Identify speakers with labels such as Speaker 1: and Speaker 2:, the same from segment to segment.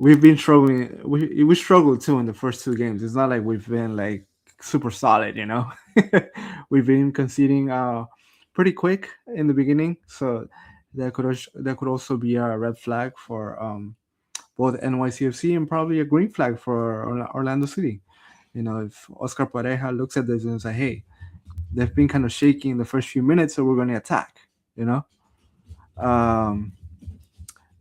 Speaker 1: we've been struggling. We struggled too in the first two games. It's not like we've been like super solid, you know. We've been conceding pretty quick in the beginning, so that could also be a red flag for both NYCFC and probably a green flag for Orlando City. You know, if Oscar Pareja looks at this and say, "Hey, they've been kind of shaky in the first few minutes, so we're going to attack," you know. Um,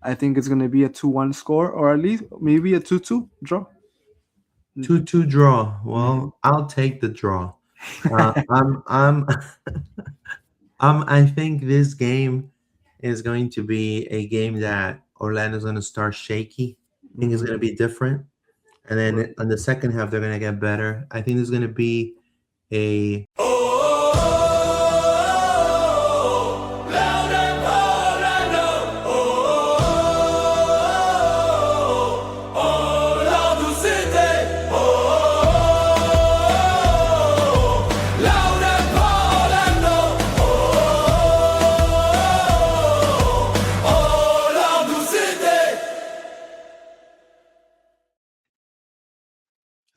Speaker 1: I think it's going to be a 2-1 score, or at least maybe a 2-2 draw.
Speaker 2: 2-2 draw.
Speaker 1: Mm-hmm.
Speaker 2: Well, I'll take the draw. I'm I think this game is going to be a game that Orlando's going to start shaky. I think it's
Speaker 1: Mm-hmm.
Speaker 2: going to be different, and then on the second half they're going to get better. I think there's going to be a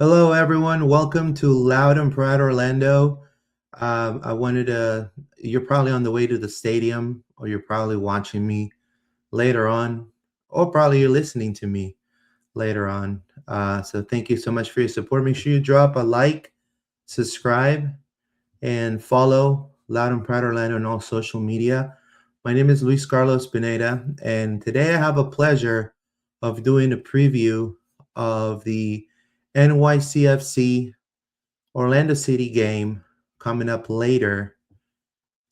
Speaker 2: Hello, everyone. Welcome to Loud and Proud Orlando. I wanted to, you're probably on the way to the stadium, or you're probably watching me later on, or probably you're listening to me later on. So thank you so much for your support. Make sure you drop a like, subscribe, and follow Loud and Proud Orlando on all social media. My name is Luis Carlos Pineda, and today I have a pleasure of doing a preview of the NYCFC Orlando City game coming up later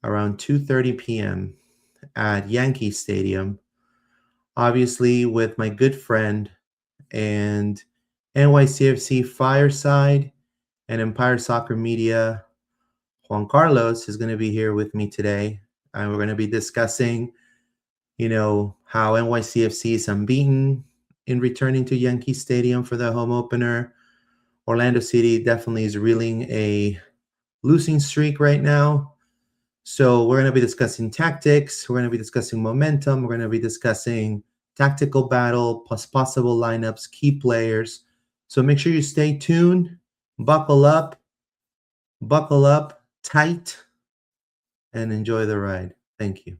Speaker 2: around 2:30 p.m. at Yankee Stadium. Obviously, with my good friend and NYCFC Fireside and Empire Soccer Media, Juan Carlos is going to be here with me today. And we're going to be discussing, how NYCFC is unbeaten in returning to Yankee Stadium for the home opener. Orlando City definitely is reeling a losing streak right now. So we're going to be discussing tactics. We're going to be discussing momentum. We're going to be discussing tactical battle, plus possible lineups, key players. So make sure you stay tuned, buckle up tight, and enjoy the ride. Thank you.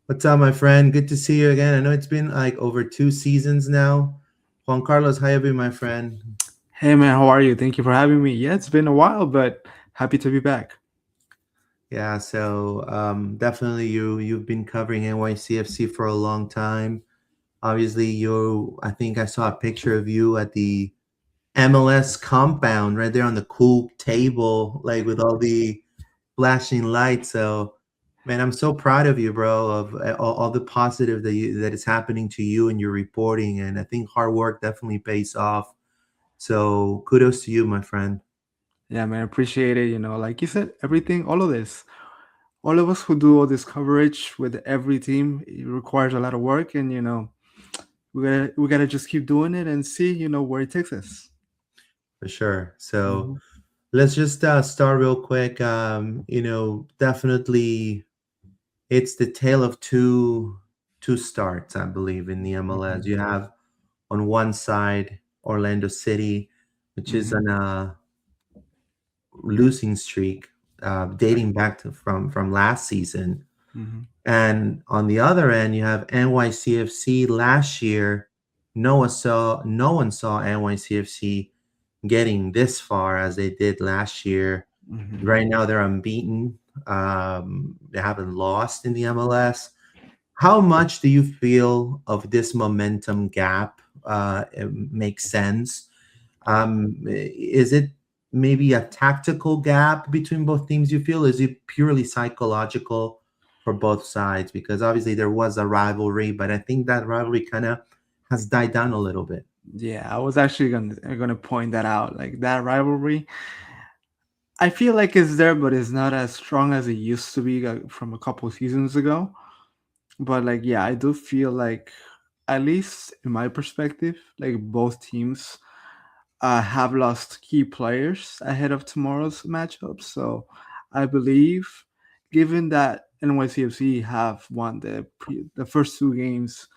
Speaker 2: What's up, my friend? Good to see you again. I know it's been like over 2 seasons now. Juan Carlos, how you been, my friend?
Speaker 1: Hey man, how are you? Thank you for having me. Yeah, it's been a while, but happy to be back.
Speaker 2: Yeah, so definitely you've been covering NYCFC for a long time. Obviously, I think I saw a picture of you at the MLS compound right there on the cool table, like with all the flashing lights. So, man, I'm so proud of you, bro, of all the positive that is happening to you and your reporting. And I think hard work definitely pays off. So, kudos to you, my friend.
Speaker 1: Yeah, man, appreciate it. You know, like you said, everything, all of this, all of us who do all this coverage with every team, it requires a lot of work, and we gotta just keep doing it and see, where it takes us.
Speaker 2: For sure. So,
Speaker 1: Hmm.
Speaker 2: let's just start real quick. Definitely, it's the tale of two starts, I believe, in the MLS.
Speaker 1: Hmm.
Speaker 2: You have on one side Orlando City, which is
Speaker 1: Hmm.
Speaker 2: on a losing streak,
Speaker 1: Right.
Speaker 2: dating back to from last season.
Speaker 1: Hmm.
Speaker 2: And on the other end, you have NYCFC. Last year, no one saw NYCFC getting this far as they did last year.
Speaker 1: Hmm.
Speaker 2: Right now, they're unbeaten. They haven't lost in the MLS. How much do you feel of this momentum gap? It makes sense. Is it maybe a tactical gap between both teams, you feel? Is it purely psychological for both sides? Because obviously there was a rivalry, but I think that rivalry kind of has died down a little bit.
Speaker 1: Yeah, I was actually gonna point that out. Like that rivalry, I feel like it's there, but it's not as strong as it used to be from a couple seasons ago. But like, yeah, I do feel like, at least in my perspective, like both teams have lost key players ahead of tomorrow's matchup. So I believe given that NYCFC have won the first two games,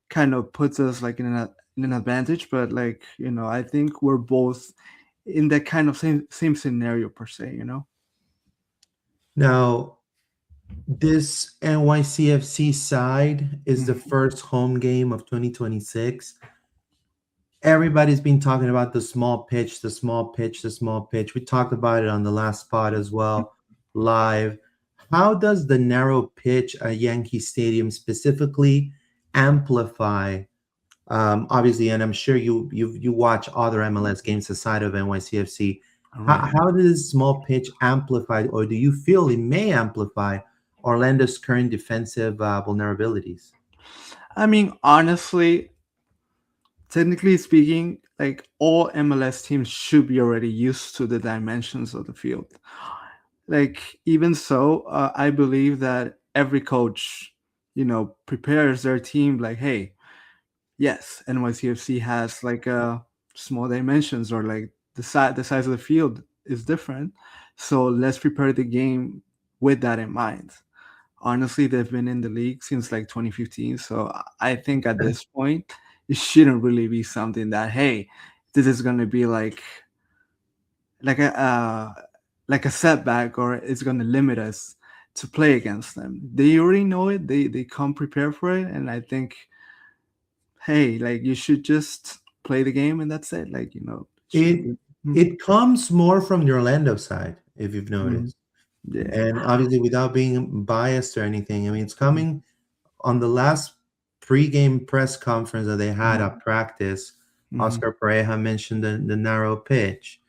Speaker 1: kind of puts us like in an advantage. But like I think we're both in that kind of same scenario per se.
Speaker 2: Now, this NYCFC side is the
Speaker 1: Mhm.
Speaker 2: first home game of 2026. Everybody's been talking about the small pitch, the small pitch, the small pitch. We talked about it on the last spot as well, live. How does the narrow pitch at Yankee Stadium specifically amplify? Obviously, and I'm sure you watch other MLS games aside of NYCFC.
Speaker 1: All
Speaker 2: How,
Speaker 1: right.
Speaker 2: how does small pitch amplify, or do you feel it may amplify Orlando's current defensive vulnerabilities?
Speaker 1: I mean, honestly, technically speaking, like all MLS teams should be already used to the dimensions of the field. Like even so, I believe that every coach, prepares their team like, hey, yes, NYCFC has like small dimensions, or like the size of the field is different. So let's prepare the game with that in mind. Honestly, they've been in the league since like 2015, so I think at this point it shouldn't really be something that, hey, this is gonna be like a uh, like a setback, or it's gonna limit us to play against them. They already know it. They come prepared for it, and I think, hey, like you should just play the game and that's it. Like should
Speaker 2: It
Speaker 1: be. Mhm.
Speaker 2: it comes more from the Orlando side, if you've
Speaker 1: Mhm.
Speaker 2: noticed.
Speaker 1: Yeah.
Speaker 2: And obviously, without being biased or anything, I mean, it's
Speaker 1: Mhm.
Speaker 2: coming on the last pregame press conference that they had
Speaker 1: Mhm.
Speaker 2: at practice.
Speaker 1: Mhm.
Speaker 2: Oscar Pareja mentioned the narrow pitch.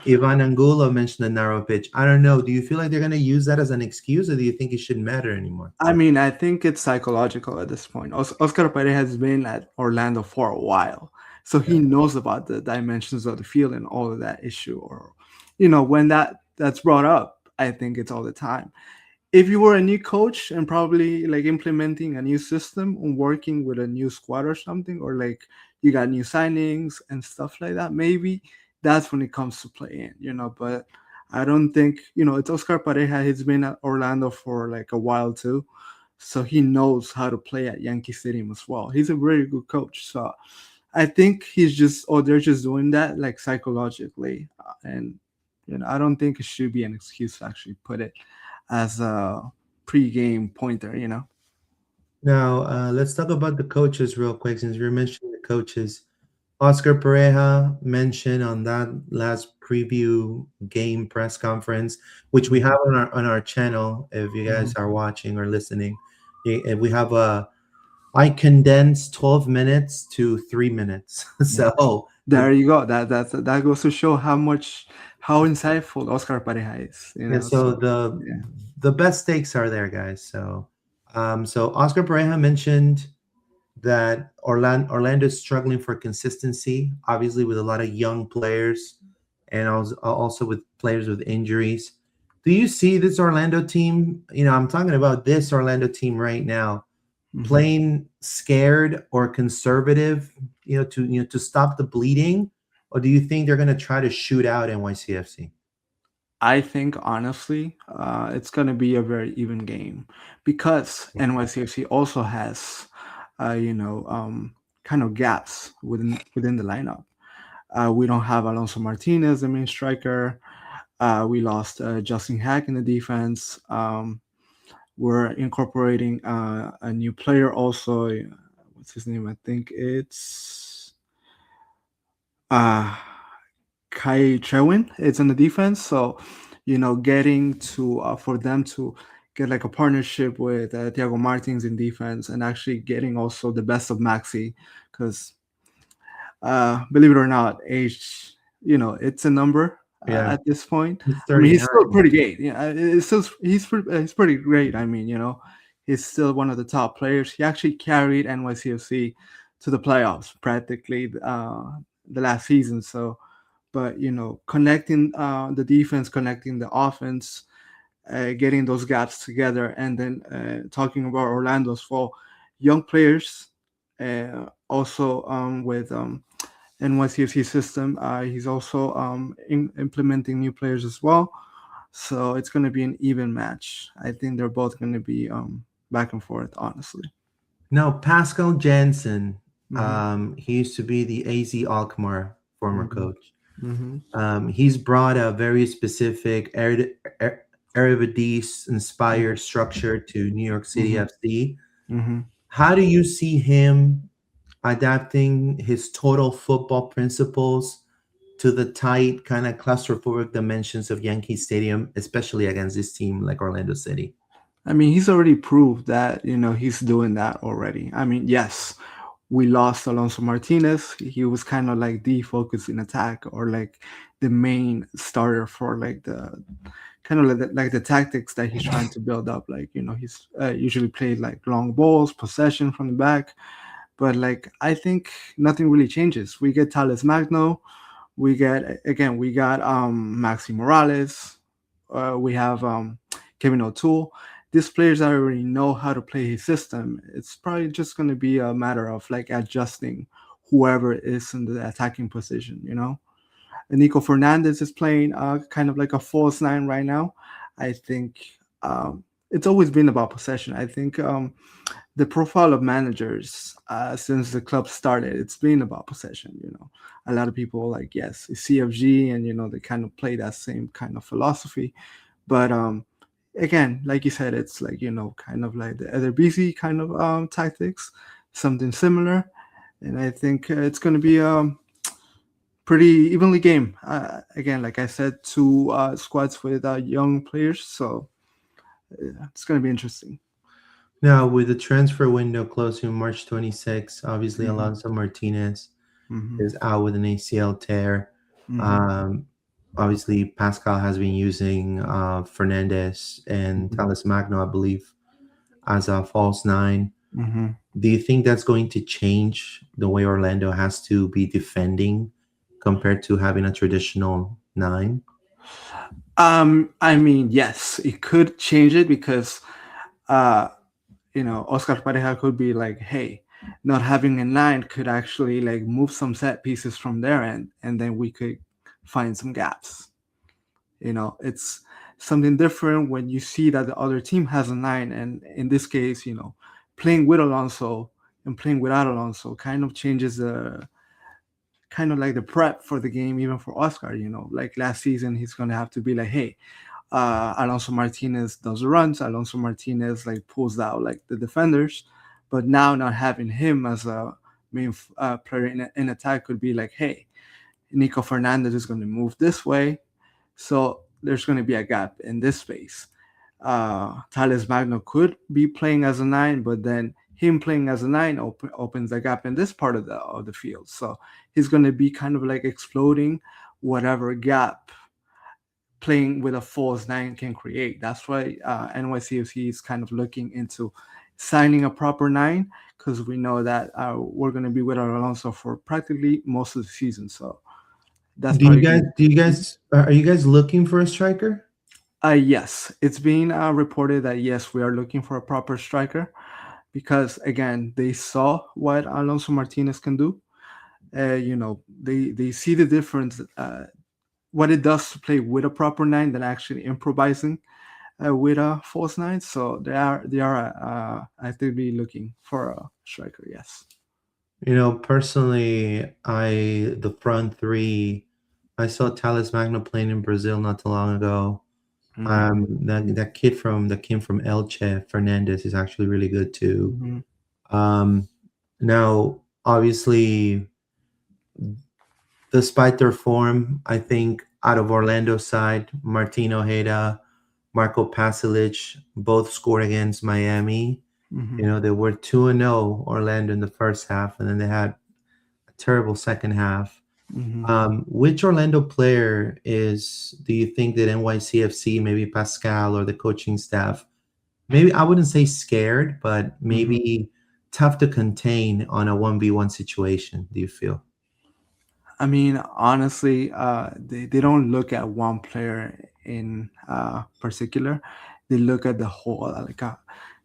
Speaker 2: Ivan Angulo mentioned the narrow pitch. I don't know. Do you feel like they're going to use that as an excuse, or do you think it shouldn't matter anymore?
Speaker 1: I mean, I think it's psychological at this point. Oscar Pareja has been at Orlando for a while, so he knows about the dimensions of the field and all of that issue. Or, when that's brought up, I think it's all the time. If you were a new coach and probably like implementing a new system and working with a new squad or something, or like you got new signings and stuff like that, maybe that's when it comes to play in. But I don't think, it's Oscar Pareja. He's been at Orlando for like a while too. So he knows how to play at Yankee Stadium as well. He's a very good coach. So I think they're just doing that like psychologically. And, I don't think it should be an excuse to actually put it as a pre-game pointer.
Speaker 2: Now, let's talk about the coaches real quick since you're mentioning the coaches. Oscar Pareja mentioned on that last preview game press conference, which we
Speaker 1: Mhm,
Speaker 2: have on our channel. If you guys
Speaker 1: mhm.
Speaker 2: are watching or listening, we have I condensed 12 minutes to 3 minutes.
Speaker 1: Yeah.
Speaker 2: So
Speaker 1: There you go. That goes to show how insightful Oscar Pareja is.
Speaker 2: yeah, so
Speaker 1: So
Speaker 2: the
Speaker 1: yeah.
Speaker 2: the best takes are there, guys. So Oscar Pareja mentioned that Orlando is struggling for consistency, obviously with a lot of young players, and also with players with injuries. Do you see this Orlando team? I'm talking about this Orlando team right now,
Speaker 1: Mhm.
Speaker 2: playing scared or conservative, to stop the bleeding, or do you think they're going to try to shoot out NYCFC?
Speaker 1: I think honestly, it's gonna be a very even game because NYCFC also has, kind of gaps within the lineup. We don't have Alonso Martinez, the main striker. We lost Justin Hack in the defense. We're incorporating a new player also. What's his name? I think it's uh, Kai Trewin. It's in the defense. So, getting to for them to get like a partnership with Thiago Martins in defense, and actually getting also the best of Maxi, because believe it or not, age, it's a number
Speaker 2: Yeah,
Speaker 1: at this point.
Speaker 2: he's
Speaker 1: I mean, he's
Speaker 2: 39.
Speaker 1: still pretty great. Yeah, it's still he's pretty great. I mean, he's still one of the top players. He actually carried NYCFC to the playoffs practically the last season. So, but connecting the defense, connecting the offense, getting those gaps together, and then talking about Orlando as well, young players, also with NYCFC system. He's also implementing new players as well. So it's going to be an even match. I think they're both going to be back and forth, honestly.
Speaker 2: Now, Pascal Jansen,
Speaker 1: Hmm.
Speaker 2: he used to be the AZ Alkmaar former
Speaker 1: Hmm.
Speaker 2: coach.
Speaker 1: Hmm.
Speaker 2: He's brought a very specific Eredivisie inspired structure to New York City
Speaker 1: Hmm.
Speaker 2: FC.
Speaker 1: Hmm.
Speaker 2: How do you see him adapting his total football principles to the tight, kind of claustrophobic dimensions of Yankee Stadium, especially against this team like Orlando City?
Speaker 1: I mean, he's already proved that, he's doing that already. I mean, yes, we lost Alonso Martinez. He was kind of like the focus in attack, or like the main starter for like the kind of like the tactics that he's trying to build up. Like, he's usually played like long balls, possession from the back. But like, I think nothing really changes. We get Thales Magno. We got Maxi Morales. We have Kevin O'Toole. These players that already know how to play his system. It's probably just going to be a matter of like adjusting whoever is in the attacking position. And Nico Fernandez is playing kind of like a false nine right now. I think it's always been about possession. I think the profile of managers since the club started, it's been about possession. A lot of people like, yes, it's CFG, and they kind of play that same kind of philosophy. But again, like you said, it's like kind of like the other BC kind of tactics, something similar. And I think it's going to be pretty evenly game. Again, like I said, two squads with young players, so it's going to be interesting.
Speaker 2: Now, with the transfer window closing March 26th, obviously
Speaker 1: Hmm.
Speaker 2: Alonso Martinez
Speaker 1: Hmm.
Speaker 2: is out with an ACL tear.
Speaker 1: Hmm.
Speaker 2: Um, Obviously, Pascal has been using Fernandez and
Speaker 1: Hmm.
Speaker 2: Talis Magno, I believe, as a false nine.
Speaker 1: Hmm.
Speaker 2: Do you think that's going to change the way Orlando has to be defending compared to having a traditional nine?
Speaker 1: I mean, yes, it could change it because, uh, Oscar Pareja could be like, hey, not having a nine could actually like move some set pieces from their end, and then we could find some gaps. It's something different when you see that the other team has a nine, and in this case, playing with Alonso and playing without Alonso kind of changes the kind of like the prep for the game, even for Oscar. Like last season, he's gonna have to be like, hey, Alonso Martinez does the runs. Alonso Martinez like pulls out like the defenders, but now not having him as a main player in attack could be like, hey, Nico Fernandez is going to move this way, so there's going to be a gap in this space. Thales Magno could be playing as a nine, but then him playing as a nine opens a gap in this part of the field. So he's going to be kind of like exploding whatever gap playing with a false nine can create. That's why NYCFC is kind of looking into signing a proper nine, because we know that we're going to be with Alonso for practically most of the season. So that's probably going to.
Speaker 2: Are you guys looking for a striker?
Speaker 1: Yes, it's being reported that yes, we are looking for a proper striker, because again, they saw what Alonso Martinez can do. They see the difference, what it does to play with a proper nine than actually improvising with a false nine. So they are actively looking for a striker. Yes.
Speaker 2: Personally, the front three, I saw Thales Magno playing in Brazil not too long ago.
Speaker 1: Hmm.
Speaker 2: That kid that came from Elche, Fernandez, is actually really good too.
Speaker 1: Hmm.
Speaker 2: Um, Now, obviously, despite their form, I think out of Orlando's side, Martin Ojeda, Marco Pasilic both scored against Miami.
Speaker 1: Hmm.
Speaker 2: They were 2-0 Orlando in the first half, and then they had a terrible second half.
Speaker 1: Hmm.
Speaker 2: Which Orlando player do you think that NYCFC, maybe Pascal or the coaching staff, maybe I wouldn't say scared, but
Speaker 1: Hmm.
Speaker 2: maybe tough to contain on a 1v1 situation, do you feel?
Speaker 1: I mean, honestly, they don't look at one player in particular. They look at the whole,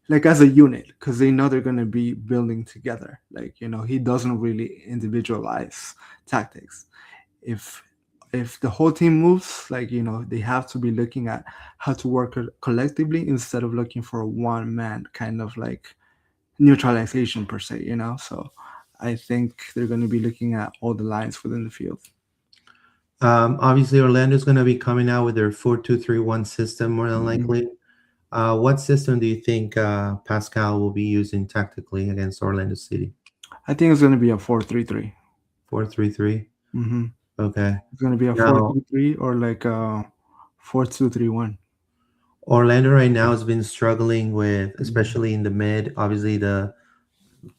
Speaker 1: like as a unit, because they know they're gonna be building together. Like he doesn't really individualize tactics. If if the whole team moves, like they have to be looking at how to work collectively instead of looking for a one man kind of like neutralization per se. So I think they're going to be looking at all the lines within the field.
Speaker 2: Obviously, Orlando's going to be coming out with their 4-2-3-1 system more than
Speaker 1: Mhm.
Speaker 2: likely. What system do you think Pascal will be using tactically against Orlando City?
Speaker 1: I think it's going to be a 4-3-3.
Speaker 2: 4-3-3.
Speaker 1: Mm-hmm.
Speaker 2: Okay.
Speaker 1: It's going to be a four
Speaker 2: Now,
Speaker 1: three three or like a 4-2-3-1.
Speaker 2: Orlando right now has been struggling with,
Speaker 1: Mm-hmm.
Speaker 2: especially in the mid, obviously the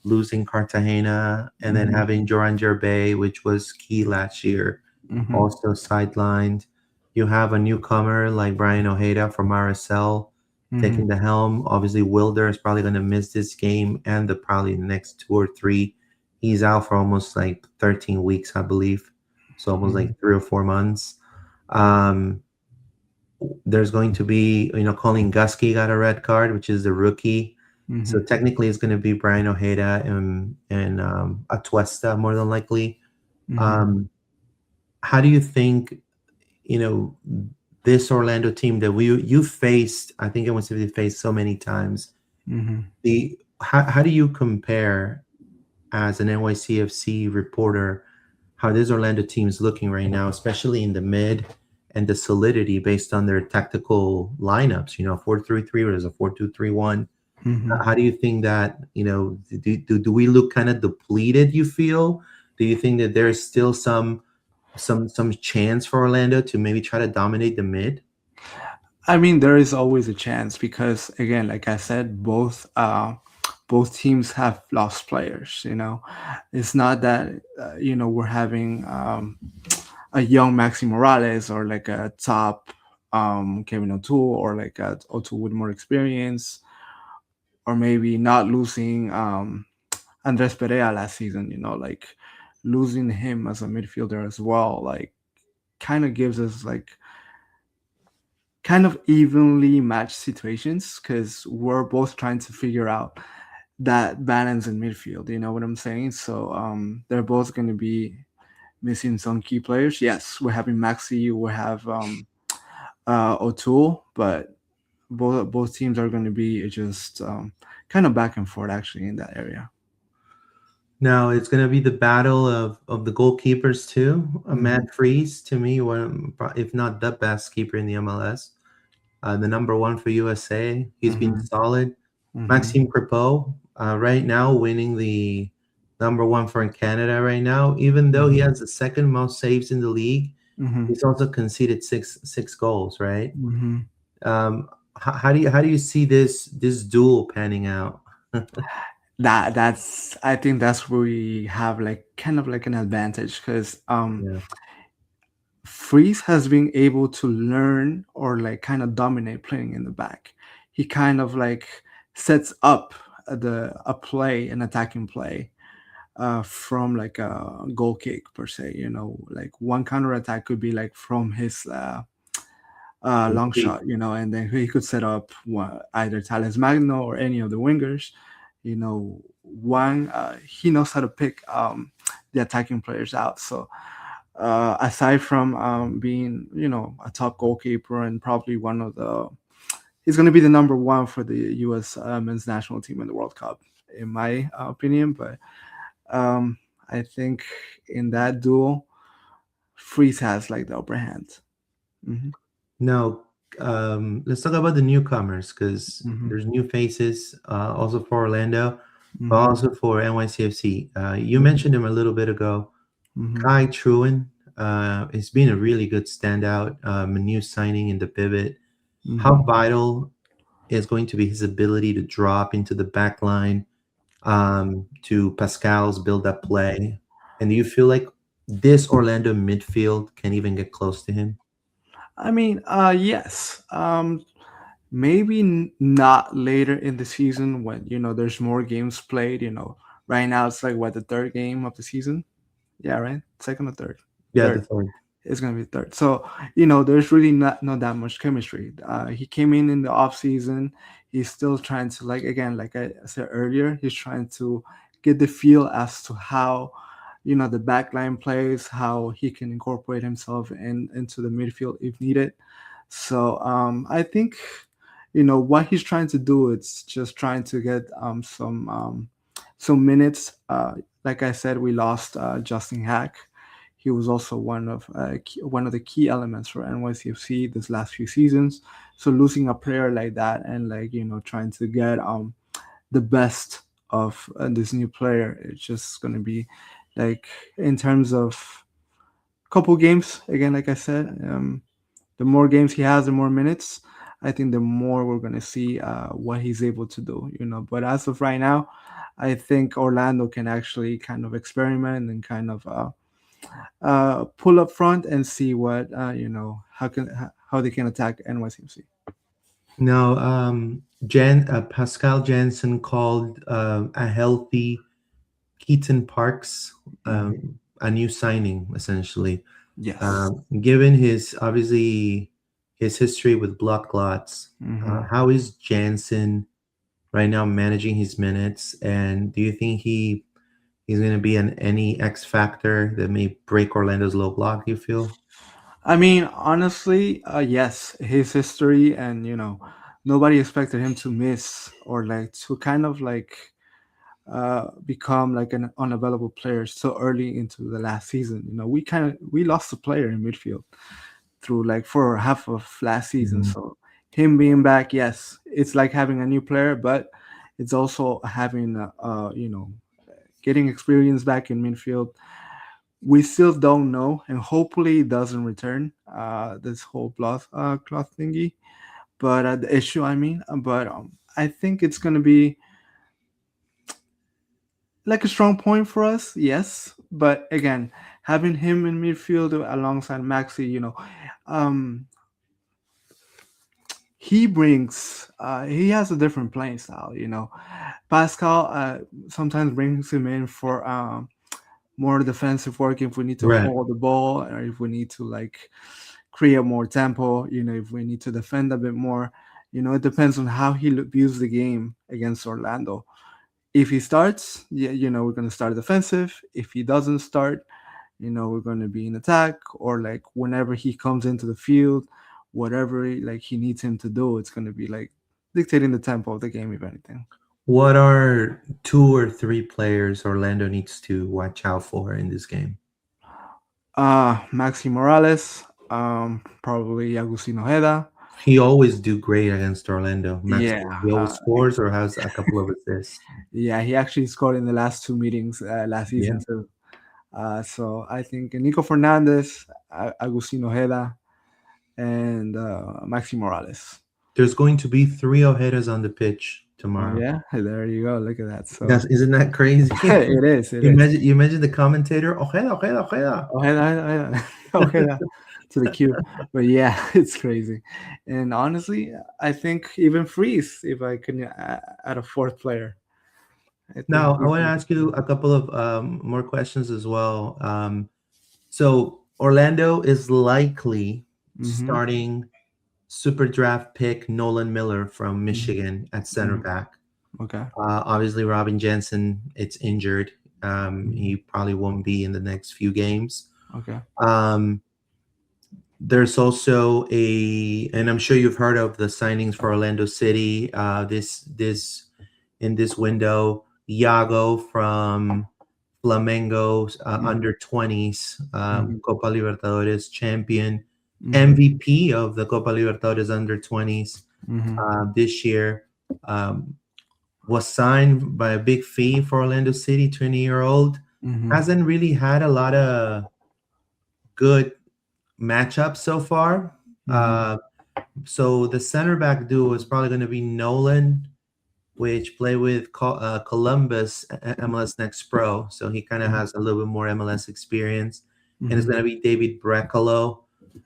Speaker 2: losing Cartagena and then
Speaker 1: Mm-hmm.
Speaker 2: having Joran Gervais, which was key last year,
Speaker 1: Mm-hmm.
Speaker 2: also sidelined. You have a newcomer like Brian Ojeda from RSL
Speaker 1: Mm-hmm.
Speaker 2: taking the helm. Obviously, Wilder is probably going to miss this game and the probably the next 2 or 3. He's out for almost like 13 weeks, I believe. So almost
Speaker 1: Mm-hmm.
Speaker 2: like 3 or 4 months. Um, there's going to be, Colin Gusky got a red card, which is the rookie.
Speaker 1: Mm-hmm.
Speaker 2: So technically, it's going to be Brian Ojeda and Atuesta more than likely.
Speaker 1: Mm-hmm.
Speaker 2: Um, how do you think, you know, this Orlando team that you faced? I think it was to be faced so many times.
Speaker 1: Mm-hmm.
Speaker 2: The how do you compare as an NYCFC reporter how this Orlando team is looking right now, especially in the mid and the solidity based on their tactical lineups? 4-3-3 or is a 4-2-3-1.
Speaker 1: Mm-hmm.
Speaker 2: How do you think that, do we look kind of depleted, you feel? Do you think that there's still some chance for Orlando to maybe try to dominate the mid?
Speaker 1: I mean, there is always a chance because, again, like I said, both teams have lost players. It's not that we're having a young Maxi Morales or like a top Kevin O'Toole or like a O'Toole with more experience, or maybe not losing Andres Perea last season. Like losing him as a midfielder as well, like kind of gives us like kind of evenly matched situations because we're both trying to figure out that balance in midfield. You know what I'm saying? So they're both going to be missing some key players. Yes, we're having Maxi, we have O'Toole, but both teams are going to be just kind of back and forth actually in that area.
Speaker 2: Now it's going to be the battle of the goalkeepers too.
Speaker 1: Hmm.
Speaker 2: Matt Freese, to me, one if not the best keeper in the MLS. The number one for USA. He's been
Speaker 1: Hmm.
Speaker 2: solid.
Speaker 1: Hmm.
Speaker 2: Maxime Crepeau, right now winning the number one for Canada right now. Even though he
Speaker 1: Hmm.
Speaker 2: has the second most saves in the league,
Speaker 1: Hmm.
Speaker 2: he's also conceded six goals. Right.
Speaker 1: Hmm.
Speaker 2: How do you see this duel panning out?
Speaker 1: That's I think that's where we have like kind of like an advantage because
Speaker 2: Yeah.
Speaker 1: Freeze has been able to learn or like kind of dominate playing in the back. He kind of like sets up a play, an attacking play, from like a goal kick per se. Like one counter attack could be like from his long shot. And then he could set up either Thales Magno or any of the wingers. One he knows how to pick the attacking players out. So aside from being, a top goalkeeper and probably one of the, he's going to be the number one for the U.S. Men's national team in the World Cup, in my opinion. But um, I think in that duel, Freeze has like the upper hand. Hmm.
Speaker 2: No, let's talk about the newcomers because
Speaker 1: Hmm.
Speaker 2: there's new faces also for Orlando, but
Speaker 1: Hmm.
Speaker 2: also for NYCFC. You mentioned him a little bit ago.
Speaker 1: Hmm.
Speaker 2: Kai Truen has been a really good standout, a new signing in the pivot. How
Speaker 1: Hmm.
Speaker 2: vital is going to be his ability to drop into the back line to Pascal's build up play? And do you feel like this Orlando midfield can even get close to him?
Speaker 1: I mean, yes. Maybe not later in the season when there's more games played. Right now it's like what, the third game of the season. Yeah, right. Second or third.
Speaker 2: Yeah, the
Speaker 1: Third.
Speaker 2: third.
Speaker 1: It's gonna be third. So there's really not that much chemistry. He came in the off season. He's still trying to, like, again, like I said earlier, he's trying to get the feel as to how the backline plays, how he can incorporate himself into the midfield if needed. So I think what he's trying to do is just trying to get some minutes. Like I said, we lost Justin Hack. He was also one of the key elements for NYCFC this last few seasons. So losing a player like that and like trying to get the best of this new player, it's just going to be like in terms of couple games again. Like I said, the more games he has, the more minutes. I think the more we're going to see what he's able to do. But as of right now, I think Orlando can actually kind of experiment and kind of pull up front and see what how they can attack NYCFC.
Speaker 2: Now, Pascal Jansen called a healthy Keaton Parks a new signing, essentially.
Speaker 1: Yes.
Speaker 2: Given his obviously his history with blood clots, how is Jansen right now managing his minutes? And do you think he's going to be any X factor that may break Orlando's low block? You feel?
Speaker 1: I mean, honestly, yes, his history and nobody expected him to miss or like to kind of like become like an unavailable player so early into the last season. We lost a player in midfield through like for half of last season.
Speaker 2: Mhm.
Speaker 1: So him being back, yes, it's like having a new player, but it's also having getting experience back in midfield. We still don't know, and hopefully it doesn't return this whole cloth thingy. But the issue, I mean, but I think it's gonna be like a strong point for us, yes. But again, having him in midfield alongside Maxi, um, he has a different playing style. Pascal sometimes brings him in for more defensive work if we need to
Speaker 2: Right.
Speaker 1: hold the ball or if we need to like create more tempo. If we need to defend a bit more. It depends on how he views the game against Orlando. If he starts, yeah, we're gonna start defensive. If he doesn't start, we're gonna be in attack, or like whenever he comes into the field, whatever like he needs him to do, it's gonna be like dictating the tempo of the game, if anything.
Speaker 2: What are two or three players Orlando needs to watch out for in this game?
Speaker 1: Maxi Morales, probably Agustin Ojeda.
Speaker 2: He always do great against Orlando. Max,
Speaker 1: Yeah,
Speaker 2: he always scores or has a couple of assists.
Speaker 1: yeah, he actually scored in the last two meetings last
Speaker 2: Yeah.
Speaker 1: season too. So I think Nico Fernandez, Agustin Ojeda, and Maxi Morales.
Speaker 2: There's going to be three Ojedas on the pitch
Speaker 1: Oh
Speaker 2: tomorrow.
Speaker 1: yeah, there you go. Look at that. So
Speaker 2: Isn't that crazy?
Speaker 1: it is. It is.
Speaker 2: You imagine the commentator, Ojeda, Ojeda, Ojeda.
Speaker 1: Ojeda, Ojeda to the queue. But yeah, it's crazy. And honestly, I think even Freeze, if I could add a fourth player, I think
Speaker 2: Now, I
Speaker 1: he's
Speaker 2: want to
Speaker 1: gonna
Speaker 2: ask
Speaker 1: be.
Speaker 2: you a couple of more questions as well. So Orlando is likely
Speaker 1: Mm-hmm.
Speaker 2: starting super draft pick Nolan Miller from
Speaker 1: Mm-hmm.
Speaker 2: Michigan at center back.
Speaker 1: Okay.
Speaker 2: Obviously, Robin Jensen, it's injured.
Speaker 1: Mhm.
Speaker 2: He probably won't be in the next few games.
Speaker 1: Okay.
Speaker 2: Um, there's also and I'm sure you've heard of the signings for Orlando City. This in this window, Iago from Flamengo,
Speaker 1: Mm-hmm.
Speaker 2: under 20s,
Speaker 1: Mm-hmm.
Speaker 2: Copa Libertadores champion,
Speaker 1: Mm-hmm.
Speaker 2: MVP of the Copa Libertadores under 20s
Speaker 1: Mm-hmm.
Speaker 2: this year. Um, was signed by a big fee for Orlando City, 20-year-old.
Speaker 1: Mm-hmm.
Speaker 2: Hasn't really had a lot of good matchups so far.
Speaker 1: Mm-hmm.
Speaker 2: So the center back duo is probably going to be Nolan, which play with Columbus MLS Next Pro. So he kind of has a little bit more MLS experience. And it's
Speaker 1: Mm-hmm.
Speaker 2: going to be David Brecalo.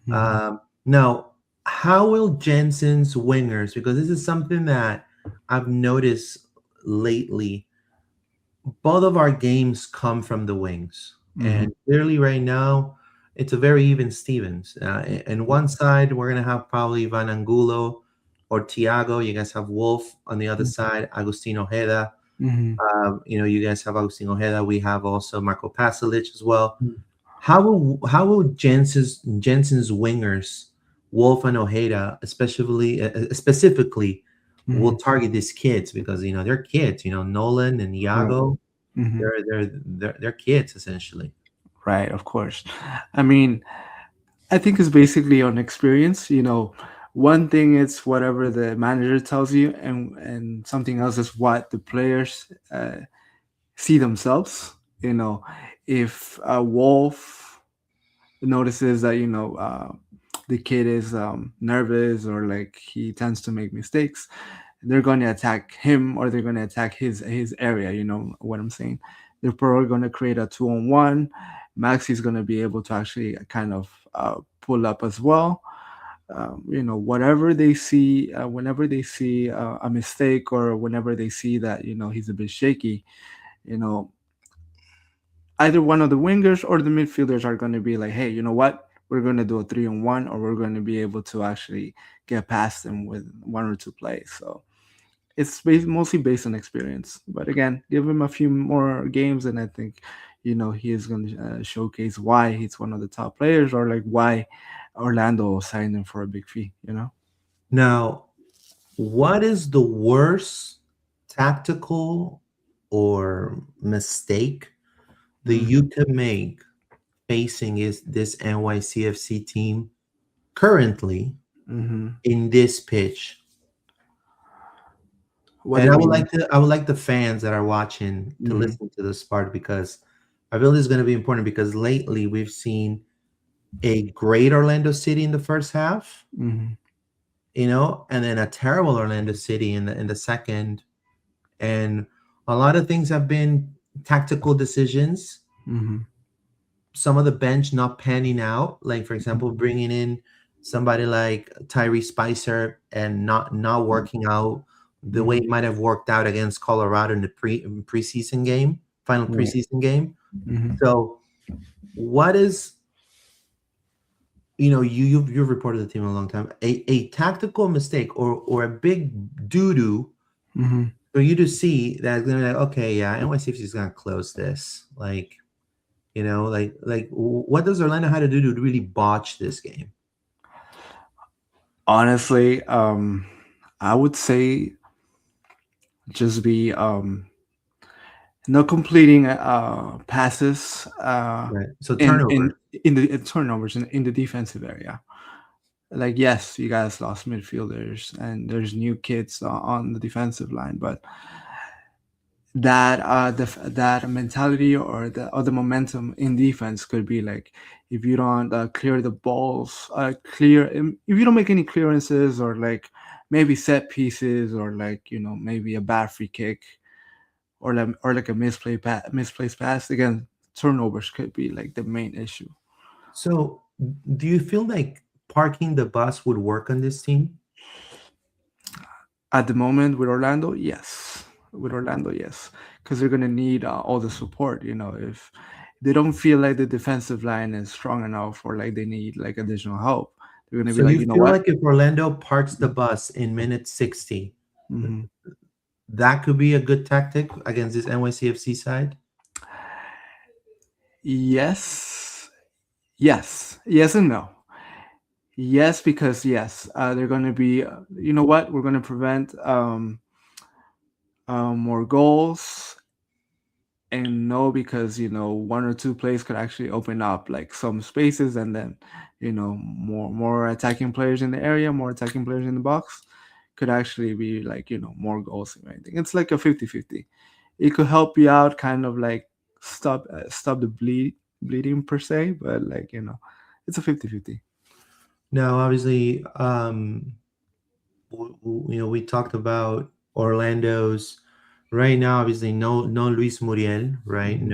Speaker 1: Mm-hmm.
Speaker 2: Now, how will Jensen's wingers, because this is something that I've noticed lately, both of our games come from the wings.
Speaker 1: Mm-hmm.
Speaker 2: And clearly, right now, it's a very even Stevens. And one side, we're going to have probably Van Angulo or Tiago. You guys have Wolf on the other side, Agustin Ojeda.
Speaker 1: Mm-hmm.
Speaker 2: You guys have Agustin Ojeda. We have also Marco Pasalic as well. How will Jensen's wingers, Wolf and Ojeda, especially specifically, will
Speaker 1: Mm-hmm.
Speaker 2: target these kids because they're kids. Nolan and
Speaker 1: Right.
Speaker 2: Iago,
Speaker 1: Mm-hmm.
Speaker 2: they're kids essentially.
Speaker 1: Right, of course. I mean, I think it's basically on experience. One thing is whatever the manager tells you, and something else is what the players see themselves. If a Wolf notices that the kid is nervous, or like he tends to make mistakes, they're going to attack him, or they're going to attack his area. You know what I'm saying? They're probably going to create a 2-on-1. Maxi's going to be able to actually kind of pull up as well. Whatever they see, whenever they see a mistake, or whenever they see that he's a bit shaky, you know either one of the wingers or the midfielders are going to be like, hey, you know what? We're going to do a 3-on-1, or we're going to be able to actually get past them with one or two plays. So it's mostly based on experience. But again, give him a few more games, and I think, he is going to showcase why he's one of the top players, or like why Orlando signed him for a big fee.
Speaker 2: Now, what is the worst tactical or mistake that
Speaker 1: Mm-hmm.
Speaker 2: you could make facing is this NYCFC team currently
Speaker 1: Mm-hmm.
Speaker 2: in this pitch?
Speaker 1: What do
Speaker 2: And
Speaker 1: you
Speaker 2: I would
Speaker 1: mean?
Speaker 2: like the fans that are watching to
Speaker 1: Mm-hmm.
Speaker 2: listen to this part because I feel this is going to be important because lately we've seen a great Orlando City in the first half,
Speaker 1: Mm-hmm.
Speaker 2: and then a terrible Orlando City in the second, and a lot of things have been tactical decisions.
Speaker 1: Mm-hmm.
Speaker 2: Some of the bench not panning out, like for example, bringing in somebody like Tyree Spicer and not working out the way
Speaker 1: Mm-hmm.
Speaker 2: it might have worked out against Colorado in the preseason game, final
Speaker 1: Right.
Speaker 2: preseason game.
Speaker 1: Mm-hmm.
Speaker 2: So, what is you've reported the team a long time, a tactical mistake or a big doo doo
Speaker 1: Mm-hmm.
Speaker 2: for you to see that's gonna be like, okay, yeah, NYCFC is gonna close this, what does Orlando have to do to really botch this game?
Speaker 1: Honestly, I would say just be not completing passes
Speaker 2: Right. So
Speaker 1: in in
Speaker 2: turnover.
Speaker 1: in the turnovers in the defensive area. Like, yes, you guys lost midfielders, and there's new kids on the defensive line, but that mentality, or the momentum in defense could be like, if you don't clear the balls, if you don't make any clearances, or like maybe set pieces, or like maybe a bad free kick, or like a misplaced pass. Again, turnovers could be like the main issue.
Speaker 2: So do you feel like parking the bus would work on this team?
Speaker 1: At the moment with Orlando, yes. With Orlando, yes, because they're gonna need all the support. If they don't feel like the defensive line is strong enough, or like they need like additional help, they're gonna be
Speaker 2: So
Speaker 1: like,
Speaker 2: you
Speaker 1: you know
Speaker 2: feel
Speaker 1: what?
Speaker 2: like if Orlando parks the bus in minute 60,
Speaker 1: Hmm.
Speaker 2: that could be a good tactic against this NYCFC side?
Speaker 1: Yes, yes, and no. Yes, because yes, they're gonna be. You know what? We're gonna prevent more goals, and no, because one or two plays could actually open up like some spaces, and then more attacking players in the area, more attacking players in the box, could actually be like more goals and anything. It's like a 50-50. It could help you out, kind of like stop the bleeding per se, but like it's a 50-50.
Speaker 2: Now, obviously, we talked about Orlando's right now. Obviously, no Luis Muriel, right?
Speaker 1: Hmm.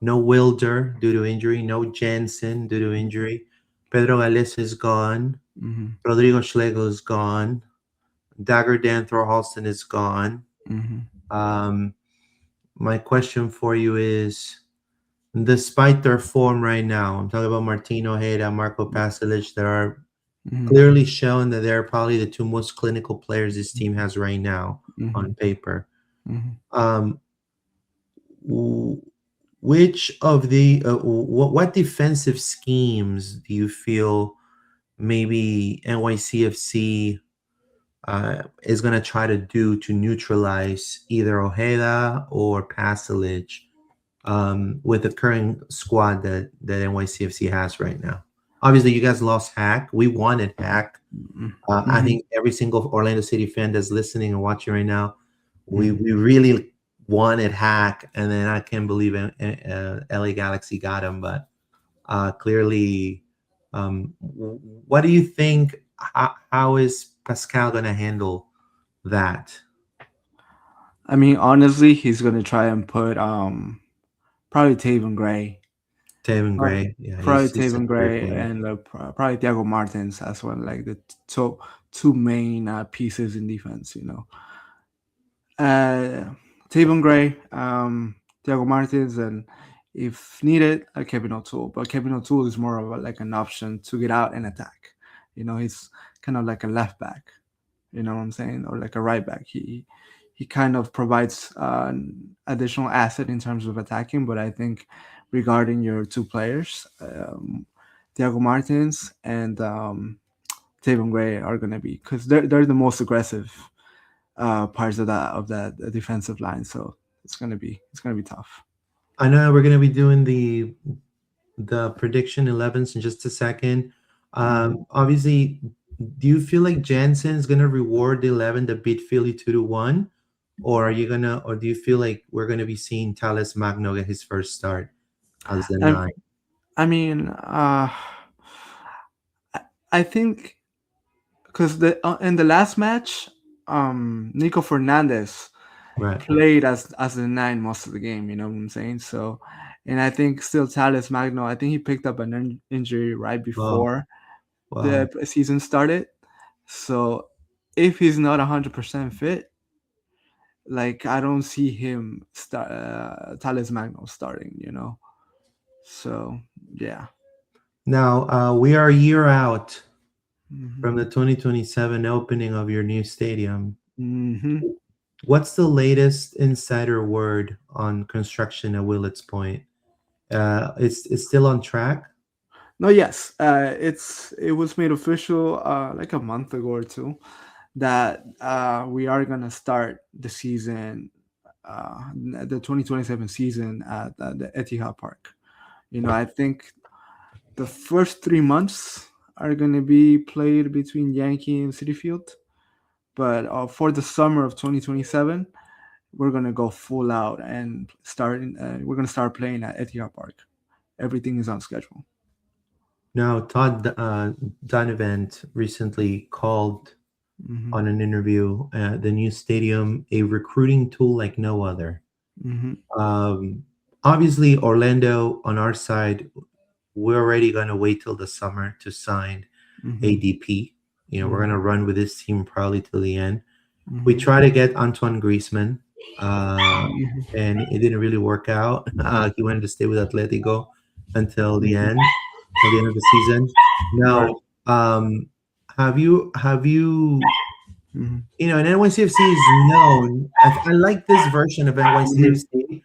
Speaker 2: No Wilder due to injury. No Jensen due to injury. Pedro Gales is gone.
Speaker 1: Hmm.
Speaker 2: Rodrigo Schlegel is gone. Dagger Dan Thorhalston is gone.
Speaker 1: Hmm.
Speaker 2: Um, my question for you is, despite their form right now, I'm talking about Martino Ojeda, Marco Pasalic, that are
Speaker 1: Hmm.
Speaker 2: clearly shown that they're probably the two most clinical players this team has right now
Speaker 1: Hmm.
Speaker 2: on paper.
Speaker 1: Mhm.
Speaker 2: Um, w- which of the what defensive schemes do you feel maybe NYCFC is going to try to do to neutralize either Ojeda or Pasalic with the current squad that NYCFC has right now? Obviously, you guys lost Hack. We wanted Hack.
Speaker 1: Mhm.
Speaker 2: I
Speaker 1: Mhm.
Speaker 2: think every single Orlando City fan that's listening and watching right now,
Speaker 1: Mhm.
Speaker 2: we really wanted Hack, and then I can't believe LA Galaxy got him. But clearly, what do you think? How is Pascal going to handle that?
Speaker 1: I mean, honestly, he's gonna try and put probably Taven Gray,
Speaker 2: Taven
Speaker 1: Pro-
Speaker 2: Gray, yeah,
Speaker 1: probably
Speaker 2: he's such
Speaker 1: Taven
Speaker 2: a great
Speaker 1: Gray,
Speaker 2: player.
Speaker 1: and probably Thiago Martins as well, like the two main pieces in defense. Taven Gray, Thiago Martins, and if needed, Kevin O'Toole. But Kevin O'Toole is more of like an option to get out and attack. He's kind of like a left back. You know what I'm saying, or like a right back. He kind of provides an additional asset in terms of attacking. But I think regarding your two players, Thiago Martins and Taven Gray are going to be, because they're the most aggressive parts of that defensive line. So it's gonna be tough.
Speaker 2: I know we're going to be doing the prediction 11s in just a second.
Speaker 1: Mhm.
Speaker 2: Obviously, do you feel like Jansen's gonna reward the 11 that beat Philly 2-1, or are you gonna, or do you feel like we're gonna be seeing Thales Magno get his first start as the
Speaker 1: I,
Speaker 2: nine?
Speaker 1: I mean, I think because in the last match, Nico Fernandez
Speaker 2: Right.
Speaker 1: played as the nine most of the game. You know what I'm saying? So, and I think still Thales Magno. I think he picked up an injury right
Speaker 2: Wow.
Speaker 1: before
Speaker 2: Wow.
Speaker 1: the season started. So, if he's not 100% fit, like I don't see him start Thales Magno starting. So yeah.
Speaker 2: Now we are a year out
Speaker 1: Hmm.
Speaker 2: from the 2027 opening of your new stadium.
Speaker 1: Hmm.
Speaker 2: What's the latest insider word on construction at Willets Point? It's still on track.
Speaker 1: No, yes, it was made official like a month ago or two that we are gonna start the season, the 2027 season at the Etihad Park. I think the first 3 months are gonna be played between Yankee and City Field, but for the summer of 2027, we're gonna go full out and we're gonna start playing at Etihad Park. Everything is on schedule.
Speaker 2: Now, Todd Donovan recently called
Speaker 1: Hmm.
Speaker 2: on an interview the new stadium a recruiting tool like no other.
Speaker 1: Hmm.
Speaker 2: Um, Obviously, Orlando on our side, we're already going to wait till the summer to sign
Speaker 1: Hmm.
Speaker 2: ADP. We're going
Speaker 1: Hmm.
Speaker 2: to run with this team probably till the end. We
Speaker 1: Hmm.
Speaker 2: try to get Antoine Griezmann,
Speaker 1: Hmm.
Speaker 2: and it didn't really work out. He wanted to stay with Atletico until the
Speaker 1: Hmm.
Speaker 2: end, till the end of the season.
Speaker 1: Right.
Speaker 2: Now, have you
Speaker 1: Hmm.
Speaker 2: and NYCFC is known. I like this version of
Speaker 1: Hmm.
Speaker 2: NYCFC.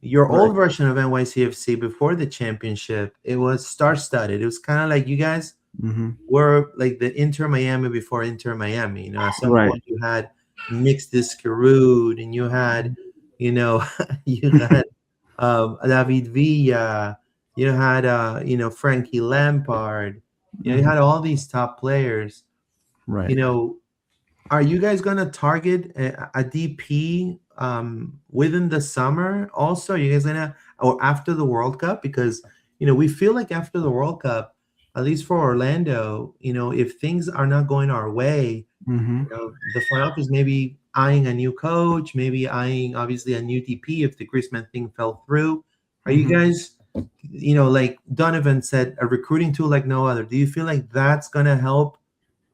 Speaker 2: Your
Speaker 1: Right.
Speaker 2: old version of NYCFC before the championship, it was star-studded. It was kind of like you guys
Speaker 1: Hmm.
Speaker 2: were like the Inter Miami before Inter Miami. At some
Speaker 1: Right.
Speaker 2: point you had Mix Discarud, and you had, you know, you had David Villa, you had Frankie Lampard, you
Speaker 1: Hmm.
Speaker 2: had all these top players. You
Speaker 1: Right.
Speaker 2: know, are you guys gonna target a DP within the summer? Also, are you guys gonna, or after the World Cup? Because we feel like after the World Cup, at least for Orlando, if things are not going our way,
Speaker 1: Hmm.
Speaker 2: the front office maybe eyeing a new coach, maybe eyeing obviously a new DP if the Griezmann thing fell through. Are you
Speaker 1: Hmm.
Speaker 2: guys, like Donovan said, a recruiting tool like no other? Do you feel like that's gonna help?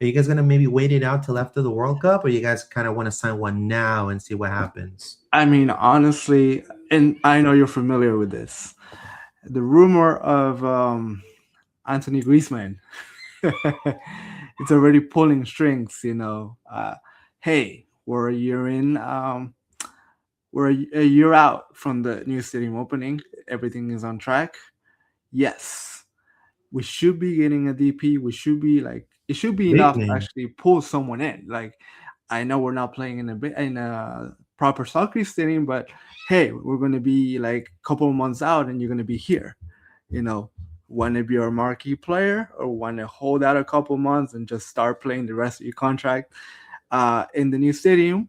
Speaker 2: Are you guys gonna maybe wait it out till after the World Cup, or you guys kind of want to sign one now and see what happens?
Speaker 1: I mean, honestly, and I know you're familiar with this. The rumor of Anthony Griezmann, it's already pulling strings. Hey, we're a year in. We're a year out from the new stadium opening. Everything is on track. Yes, we should be getting a DP. We should be like it should be
Speaker 2: Big
Speaker 1: enough to
Speaker 2: name.
Speaker 1: actually pull someone in. Like I know we're not playing in a proper soccer stadium, but hey, we're gonna be like a couple of months out, and you're gonna be here. You know, want to be our marquee player, or want to hold out a couple months and just start playing the rest of your contract in the new stadium.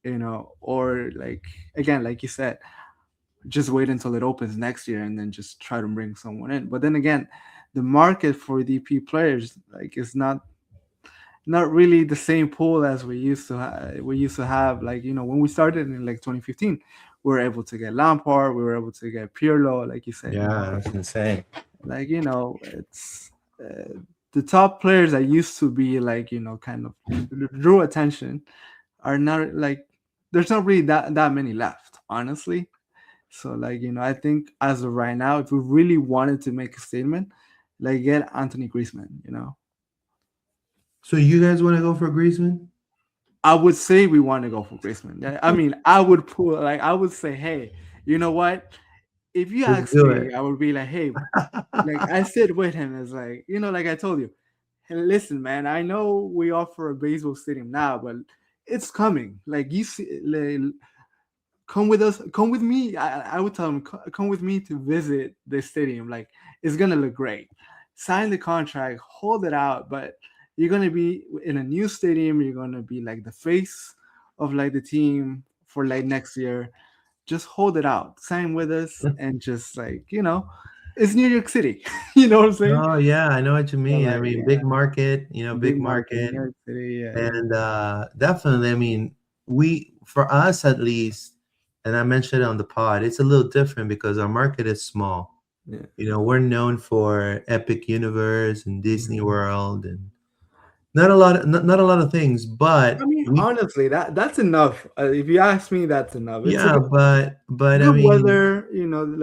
Speaker 1: You know, or like again, like you said, just wait until it opens next year and then just try to bring someone in. But then again, the market for DP players like is not really the same pool as we used to have. Like when we started in like 2015, we were able to get Lampard, we were able to get Pirlo, like you said.
Speaker 2: Yeah, that's insane.
Speaker 1: Like it's the top players that used to be like kind of drew attention are not like there's not really that many left, honestly. So like I think as of right now, if we really wanted to make a statement, like get Anthony Griezmann.
Speaker 2: So you guys want to go for Griezmann?
Speaker 1: I would say we want to go for Griezmann. Yeah, I mean, I would pull like I would say, hey, you know what? If you
Speaker 2: Let's
Speaker 1: ask
Speaker 2: do
Speaker 1: me,
Speaker 2: it.
Speaker 1: I would be like, hey, like I said with him, it's like like I told you, hey, listen, man, I know we offer a baseball stadium now, but it's coming. Like you see, like, come with us, come with me. I would tell him, come with me to visit the stadium. Like it's gonna look great. Sign the contract, hold it out, but you're gonna be in a new stadium. You're gonna be like the face of like the team for like next year. Just hold it out, sign with us, and just like it's New York City. You know what I'm saying?
Speaker 2: Oh yeah, I know what you
Speaker 1: So
Speaker 2: mean. I
Speaker 1: like
Speaker 2: mean,
Speaker 1: yeah,
Speaker 2: big market,
Speaker 1: big
Speaker 2: big
Speaker 1: market, New
Speaker 2: market.
Speaker 1: York City. Yeah,
Speaker 2: And definitely, I mean, for us at least, and I mentioned it on the pod, it's a little different because our market is small.
Speaker 1: yeah.
Speaker 2: We're known for Epic Universe and Disney
Speaker 1: Mhm.
Speaker 2: World and not a lot of things,
Speaker 1: I
Speaker 2: but
Speaker 1: mean,
Speaker 2: we
Speaker 1: honestly, that's enough. If you ask me, that's enough. It's a
Speaker 2: yeah, but I
Speaker 1: good
Speaker 2: mean,
Speaker 1: weather.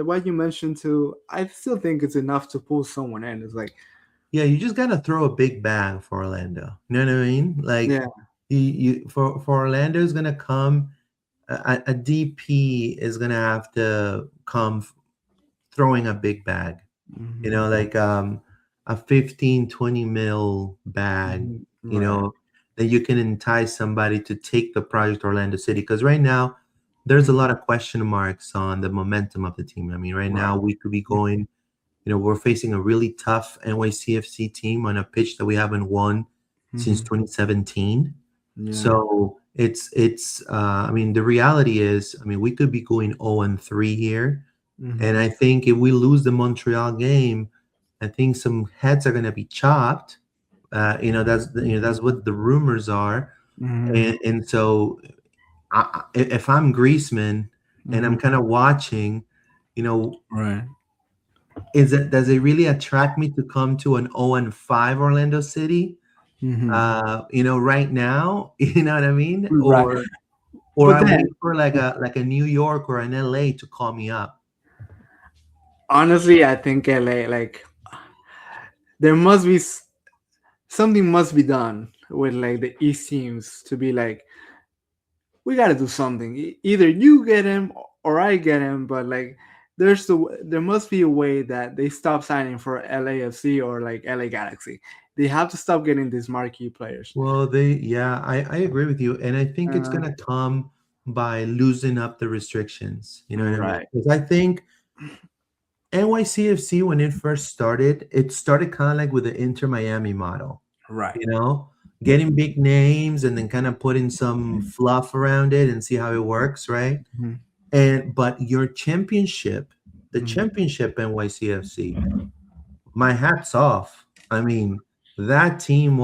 Speaker 1: What you mentioned too. I still think it's enough to pull someone in. It's like,
Speaker 2: yeah, you just gotta throw a big bag for Orlando. You know what I mean? Like
Speaker 1: yeah,
Speaker 2: you for Orlando is gonna come a DP is gonna have to come throwing a big bag,
Speaker 1: hmm
Speaker 2: like a 15-20 mil bag,
Speaker 1: right.
Speaker 2: that you can entice somebody to take the project to Orlando City. Because right now, there's a lot of question marks on the momentum of the team. I mean, right
Speaker 1: Right.
Speaker 2: now, we could be going, we're facing a really tough NYCFC team on a pitch that we haven't won since
Speaker 1: hmm
Speaker 2: 2017.
Speaker 1: Yeah.
Speaker 2: So I mean, the reality is, I mean, we could be going 0-3 here. And
Speaker 1: hmm
Speaker 2: I think if we lose the Montreal game, I think some heads are going to be chopped. That's what the rumors are.
Speaker 1: hmm
Speaker 2: And so if I'm Griezmann and I'm
Speaker 1: hmm
Speaker 2: kind of watching, you know,
Speaker 1: Right.
Speaker 2: does it really attract me to come to an 0-5 Orlando City?
Speaker 1: hmm
Speaker 2: Right now, you know what I mean?
Speaker 1: Right.
Speaker 2: Or
Speaker 1: But
Speaker 2: I
Speaker 1: then,
Speaker 2: wait for like a New York or an LA to call me up.
Speaker 1: honestly, I think LA like there must be something must be done with like the East teams to be like we got to do something. Either you get him or I get him, but like there must be a way that they stop signing for LAFC or like LA Galaxy. They have to stop getting these marquee players.
Speaker 2: Well, yeah, I agree with you. And I think it's
Speaker 1: Uh,
Speaker 2: going to come by loosening up the restrictions. You know what I mean?
Speaker 1: right,
Speaker 2: Because I think NYCFC, when it first started, it started kind of like with the Inter Miami model,
Speaker 1: right.
Speaker 2: you know, getting big names and then kind of putting some fluff around it and see how it works, right?
Speaker 1: Mhm,
Speaker 2: But your championship, the
Speaker 1: mhm,
Speaker 2: championship NYCFC, my hat's off. I mean, that team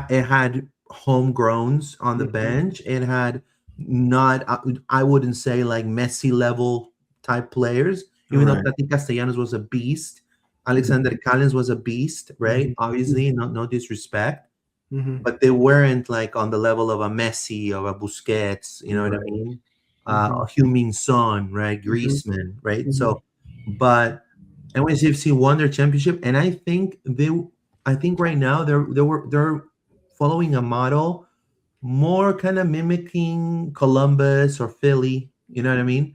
Speaker 2: it had homegrowns on the
Speaker 1: mhm,
Speaker 2: bench. It had not, I wouldn't say like Messi level type players, even though
Speaker 1: right.
Speaker 2: Tati Castellanos was a beast.
Speaker 1: Mhm,
Speaker 2: Alexander Callens was a beast, right?
Speaker 1: mhm,
Speaker 2: Obviously, no disrespect,
Speaker 1: mhm,
Speaker 2: but they weren't like on the level of a Messi or a Busquets, you know what I
Speaker 1: right.
Speaker 2: mean?
Speaker 1: Mhm,
Speaker 2: A Heung-min Son, right?
Speaker 1: mhm,
Speaker 2: Griezmann, right?
Speaker 1: mhm,
Speaker 2: So, but NYCFC won their championship, and I think right now they're following a model more kind of mimicking Columbus or Philly. You know what I mean?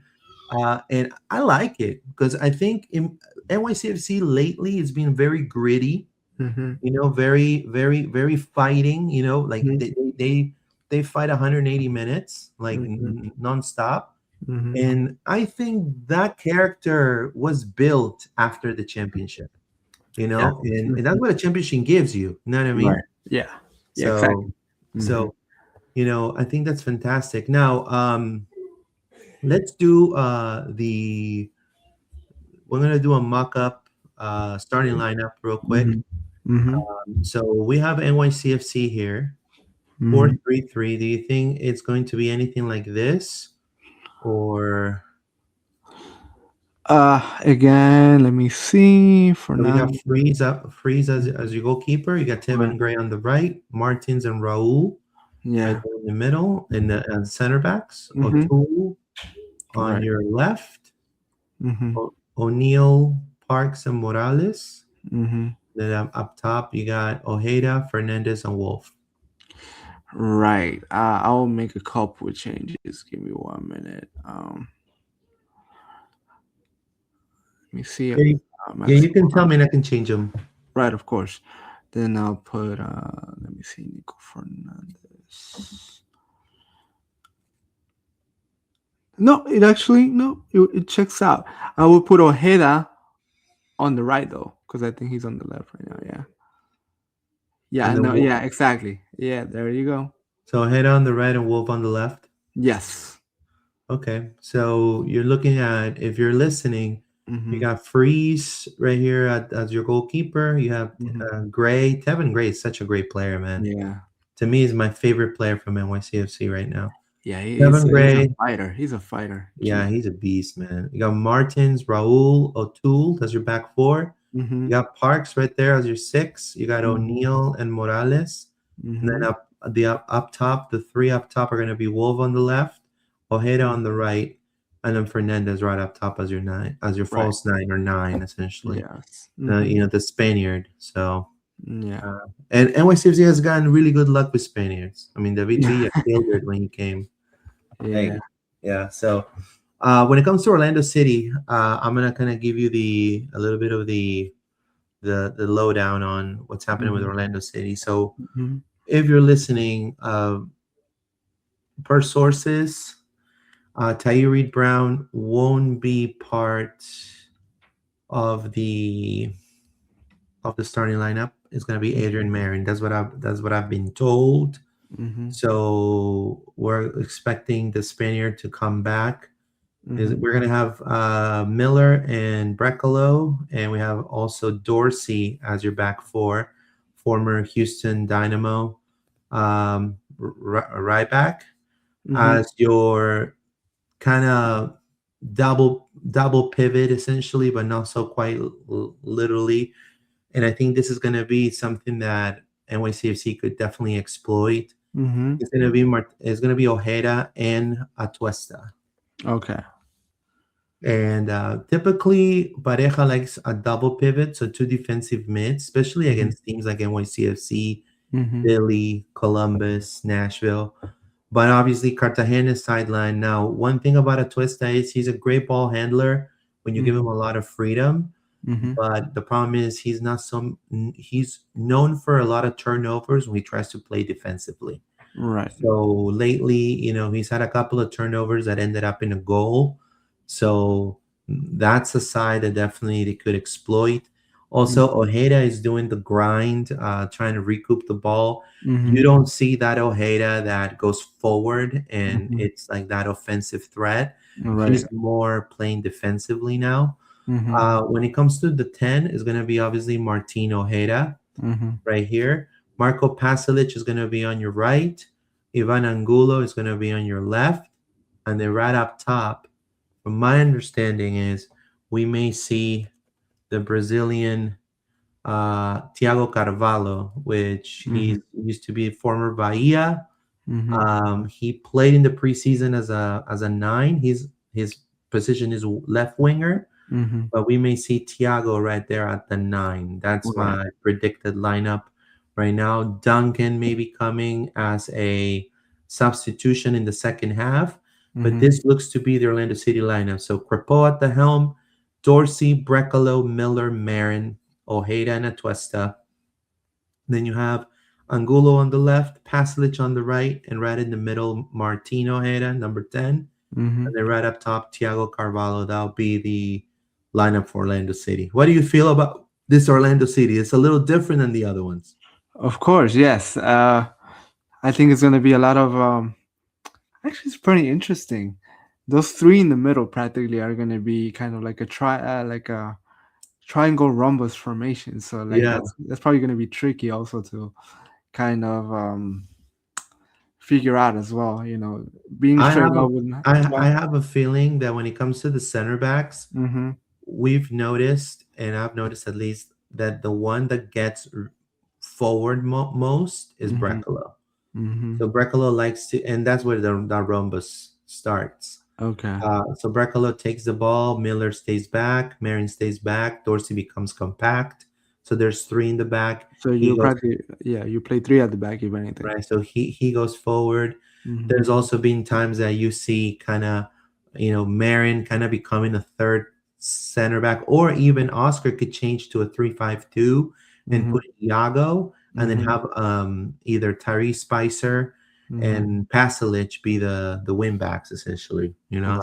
Speaker 2: And I like it because I think in NYCFC lately has been very gritty.
Speaker 1: Mm-hmm.
Speaker 2: Very, very, very fighting. Like
Speaker 1: Mm-hmm.
Speaker 2: they fight 180 minutes, like
Speaker 1: Mm-hmm.
Speaker 2: nonstop.
Speaker 1: Mm-hmm.
Speaker 2: And I think that character was built after the championship.
Speaker 1: Yeah.
Speaker 2: And that's
Speaker 1: Mhm.
Speaker 2: what a championship gives you. You know what I mean?
Speaker 1: Right. Yeah. Yeah.
Speaker 2: So,
Speaker 1: Exactly. Mm-hmm.
Speaker 2: so I think that's fantastic. Now, let's do the. We're gonna do a mock-up starting lineup real quick.
Speaker 1: Mm-hmm. Mm-hmm.
Speaker 2: So we have NYCFC here, four
Speaker 1: Mm-hmm.
Speaker 2: three three. Do you think it's going to be anything like this, or
Speaker 1: Again, let me see.
Speaker 2: we got
Speaker 1: Fernando.
Speaker 2: Freeze as your goalkeeper? You got
Speaker 1: Right.
Speaker 2: Tevin Gray on the right, Martins and Raul right
Speaker 1: Yeah.
Speaker 2: there in the middle, and the center backs.
Speaker 1: Mm-hmm.
Speaker 2: O'Toole on
Speaker 1: Right.
Speaker 2: your left,
Speaker 1: Mm-hmm.
Speaker 2: O'Neill, Parks, and Morales.
Speaker 1: Mm-hmm.
Speaker 2: Then up top, you got Ojeda, Fernandez, and Wolf.
Speaker 1: Right. I'll make a couple of changes. Give me 1 minute. Let me see.
Speaker 2: Yeah, yeah,
Speaker 1: Max.
Speaker 2: you can tell me and I can change them.
Speaker 1: Right. Of course. Then I'll put. Let me see. Nico Fernandez. No, it actually no. It checks out. I will put Ojeda on the right though, because I think he's on the left right now. Yeah. Yeah.
Speaker 2: And then
Speaker 1: No.
Speaker 2: Wolf.
Speaker 1: Yeah. Exactly. Yeah. There you go.
Speaker 2: So Ojeda on the right and Wolf on the left.
Speaker 1: Yes.
Speaker 2: Okay. So you're looking at, if you're listening, you
Speaker 1: Mm-hmm.
Speaker 2: got Freeze right here as your goalkeeper. You have
Speaker 1: Mm-hmm.
Speaker 2: Gray. Tevin Gray is such a great player, man.
Speaker 1: Yeah.
Speaker 2: To me, he's my favorite player from NYCFC right now.
Speaker 1: Yeah.
Speaker 2: Tevin
Speaker 1: He's a
Speaker 2: Gray.
Speaker 1: fighter. He's a fighter.
Speaker 2: Yeah, he's a beast, man. You got Martins, Raul, O'Toole. That's your back four.
Speaker 1: Mm-hmm.
Speaker 2: You got Parks right there as your six. You got
Speaker 1: Mm-hmm.
Speaker 2: O'Neill and Morales. And then
Speaker 1: Mm-hmm.
Speaker 2: up top, the three up top are going to be Wolf on the left, Ojeda on the right, and then Fernandez right up top as your nine, as your
Speaker 1: Right.
Speaker 2: false nine or nine, essentially.
Speaker 1: Yes. Mm-hmm.
Speaker 2: The Spaniard. So,
Speaker 1: Yeah.
Speaker 2: and NYCFC has gotten really good luck with Spaniards. I mean, David Villa killed it when he came.
Speaker 1: Yeah.
Speaker 2: Like, yeah. So, when it comes to Orlando City, I'm gonna kind of give you a little bit of the lowdown on what's happening with
Speaker 1: Mm-hmm.
Speaker 2: Orlando City. So,
Speaker 1: Mm-hmm.
Speaker 2: if you're listening, per sources, Tyree Reed Brown won't be part of the starting lineup. It's going to be Adrian Marin. That's what I've been told.
Speaker 1: Mm-hmm.
Speaker 2: So we're expecting the Spaniard to come back.
Speaker 1: Mm-hmm.
Speaker 2: We're going to have Miller and Brecalo, and we have also Dorsey as your back four, former Houston Dynamo right back
Speaker 1: Mm-hmm.
Speaker 2: as your kind of double pivot essentially, but not so quite literally. And I think this is going to be something that NYCFC could definitely exploit.
Speaker 1: Mm-hmm.
Speaker 2: It's going to be Ojeda and Atuesta.
Speaker 1: Okay.
Speaker 2: And typically, Pareja likes a double pivot, so two defensive mids, especially
Speaker 1: Mm-hmm.
Speaker 2: against teams like NYCFC,
Speaker 1: Mm-hmm.
Speaker 2: Philly, Columbus, Nashville. But obviously, Cartagena's sideline. Now, one thing about Atuesta is he's a great ball handler when you give him a lot of freedom.
Speaker 1: Mm-hmm.
Speaker 2: But the problem is he's known for a lot of turnovers when he tries to play defensively.
Speaker 1: Right.
Speaker 2: So lately, he's had a couple of turnovers that ended up in a goal. So that's a side that definitely they could exploit. Also, Ojeda is doing the grind, trying to recoup the ball.
Speaker 1: Mm-hmm.
Speaker 2: You don't see that Ojeda that goes forward and
Speaker 1: Mm-hmm.
Speaker 2: it's like that offensive threat.
Speaker 1: Right.
Speaker 2: He's more playing defensively now.
Speaker 1: Mm-hmm.
Speaker 2: When it comes to the 10, is going to be obviously Martin Ojeda
Speaker 1: Mm-hmm.
Speaker 2: right here. Marco Pasalic is going to be on your right. Ivan Angulo is going to be on your left. And then right up top, from my understanding is we may see the Brazilian Thiago Carvalho, which he used to be former Bahia.
Speaker 1: Mm-hmm.
Speaker 2: He played in the preseason as a 9. His position is left winger.
Speaker 1: Mm-hmm.
Speaker 2: But we may see Thiago right there at the 9. That's
Speaker 1: Right.
Speaker 2: my predicted lineup right now. Duncan may be coming as a substitution in the second half, but
Speaker 1: Mm-hmm.
Speaker 2: this looks to be the Orlando City lineup. So Crepeau at the helm, Dorsey, Brecalo, Miller, Marin, Ojeda, and Atuesta. Then you have Angulo on the left, Pasalic on the right, and right in the middle, Martino Ojeda, number 10.
Speaker 1: Mm-hmm.
Speaker 2: And then right up top, Thiago Carvalho. That'll be the lineup for Orlando City. What do you feel about this Orlando City? It's a little different than the other ones.
Speaker 1: Of course, yes. I think it's going to be a lot of. Actually, it's pretty interesting. Those three in the middle practically are going to be kind of like like a triangle rhombus formation. So like
Speaker 2: Yeah,
Speaker 1: that's probably going to be tricky also to kind of figure out as well. Being
Speaker 2: I
Speaker 1: straight
Speaker 2: have a
Speaker 1: up with.
Speaker 2: I have a feeling that when it comes to the center backs,
Speaker 1: Mm-hmm.
Speaker 2: we've noticed, and I've noticed at least, that the one that gets forward most is
Speaker 1: Mm-hmm.
Speaker 2: Brecalo.
Speaker 1: Mm-hmm.
Speaker 2: So Brecalo likes to, and that's where the rhombus starts.
Speaker 1: Okay.
Speaker 2: So Brecalo takes the ball, Miller stays back, Marin stays back, Dorsey becomes compact. So there's three in the back.
Speaker 1: So
Speaker 2: He
Speaker 1: you
Speaker 2: goes
Speaker 1: practically, yeah, you play three at the back if anything.
Speaker 2: right. So he goes forward.
Speaker 1: Mm-hmm.
Speaker 2: There's also been times that you see kind of, Marin kind of becoming a third center back, or even Oscar could change to a 3-5-2 and
Speaker 1: Mm-hmm.
Speaker 2: put Iago, and then
Speaker 1: Mm-hmm.
Speaker 2: have either Tyrese Spicer
Speaker 1: Mm-hmm.
Speaker 2: and Pasalic be the wing backs essentially.
Speaker 1: Right.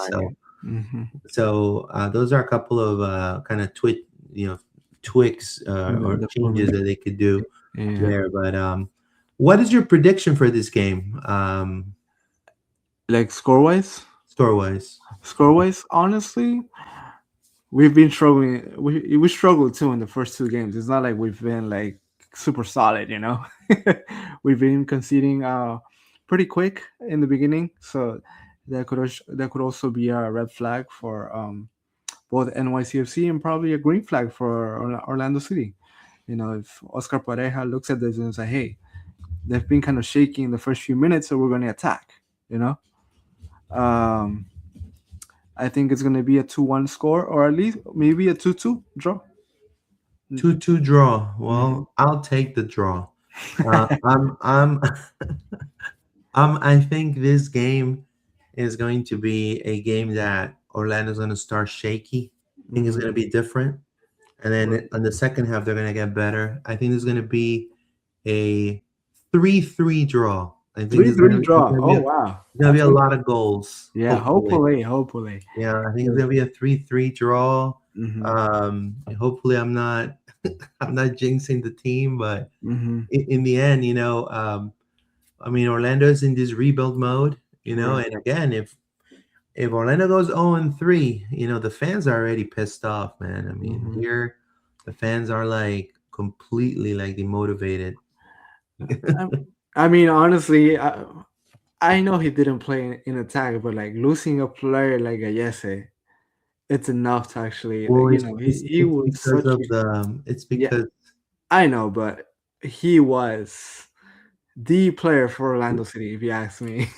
Speaker 1: Mm-hmm.
Speaker 2: So those are a couple of kind of tweaks or
Speaker 1: The
Speaker 2: changes
Speaker 1: formation.
Speaker 2: that they could do
Speaker 1: Yeah.
Speaker 2: there. But what is your prediction for this game,
Speaker 1: Like score wise.
Speaker 2: score wise?
Speaker 1: Score wise, honestly, we've been struggling. We struggled too in the first two games. It's not like we've been like super solid. We've been conceding pretty quick in the beginning, so that could also be a red flag for both NYCFC and probably a green flag for Orlando City. If Oscar Pareja looks at this and say, "Hey, they've been kind of shaky in the first few minutes, so we're going to attack," you know. Um, I think it's going to be a 2-1 score, or at least maybe a 2-2 draw.
Speaker 2: 2-2 draw.
Speaker 1: Mm-hmm.
Speaker 2: Well, I'll take the draw. I'm I think this game is going to be a game that Orlando's going to start shaky. I think it's
Speaker 1: Mm-hmm.
Speaker 2: going to be different, and then in the second half they're going to get better. I think there's going to be a 3-3 draw. I think
Speaker 1: Three three draw. Oh wow,
Speaker 2: there's going to be
Speaker 1: that's
Speaker 2: a
Speaker 1: it.
Speaker 2: lot of goals.
Speaker 1: Yeah.
Speaker 2: Hopefully,
Speaker 1: Hopefully.
Speaker 2: yeah. I think it's
Speaker 1: Yeah.
Speaker 2: going to be a 3-3 draw.
Speaker 1: Mm-hmm.
Speaker 2: Hopefully, I'm not I'm not jinxing the team, but
Speaker 1: Mm-hmm.
Speaker 2: in the end, I mean, Orlando is in this rebuild mode,
Speaker 1: Right.
Speaker 2: and again, if Orlando goes 0-3, the fans are already pissed off, man. I mean,
Speaker 1: Mm-hmm.
Speaker 2: here the fans are like completely like demotivated.
Speaker 1: I, I mean, honestly, I know he didn't play in attack, but like losing a player like a Yese, it's enough to actually, like,
Speaker 2: Well,
Speaker 1: he
Speaker 2: it's
Speaker 1: was
Speaker 2: because
Speaker 1: such
Speaker 2: of
Speaker 1: a,
Speaker 2: it's
Speaker 1: yeah,
Speaker 2: because
Speaker 1: I know, but he was the player for Orlando City, if you ask me.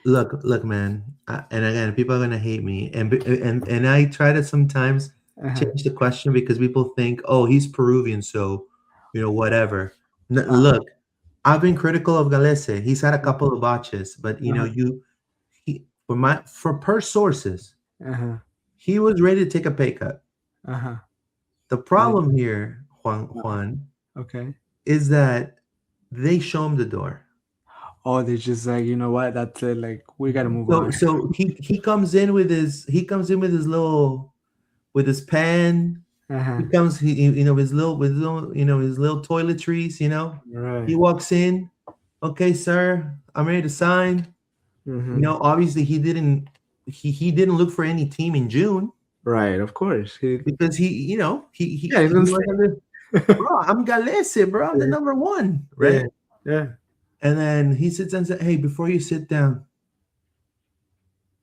Speaker 2: look, man, and again, people are gonna hate me, and I try to sometimes
Speaker 1: Uh-huh.
Speaker 2: change the question because people think, oh, he's Peruvian, so whatever.
Speaker 1: Uh-huh.
Speaker 2: Look, I've been critical of Galese. He's had a couple of botches, but
Speaker 1: Uh-huh.
Speaker 2: for per sources,
Speaker 1: Uh-huh.
Speaker 2: he was ready to take a pay cut.
Speaker 1: Uh-huh.
Speaker 2: The
Speaker 1: Like,
Speaker 2: problem here,
Speaker 1: uh-huh.
Speaker 2: Juan,
Speaker 1: Okay.
Speaker 2: is that they show him the door.
Speaker 1: Oh, they're just like, you know what? That's it. Like, we gotta move
Speaker 2: So
Speaker 1: on.
Speaker 2: so he comes in with his little with his pen.
Speaker 1: Uh-huh.
Speaker 2: He comes his little toiletries. He
Speaker 1: Right.
Speaker 2: walks in. Okay, sir, I'm ready to sign.
Speaker 1: Mm-hmm.
Speaker 2: Obviously he didn't look for any team in June
Speaker 1: Right. Of course.
Speaker 2: because
Speaker 1: Yeah, he's
Speaker 2: he
Speaker 1: gonna
Speaker 2: was under,
Speaker 1: stay.
Speaker 2: bro. I'm Galese, bro. I'm the number one,
Speaker 1: Yeah.
Speaker 2: right?
Speaker 1: Yeah.
Speaker 2: And then he sits and says, "Hey, before you sit down,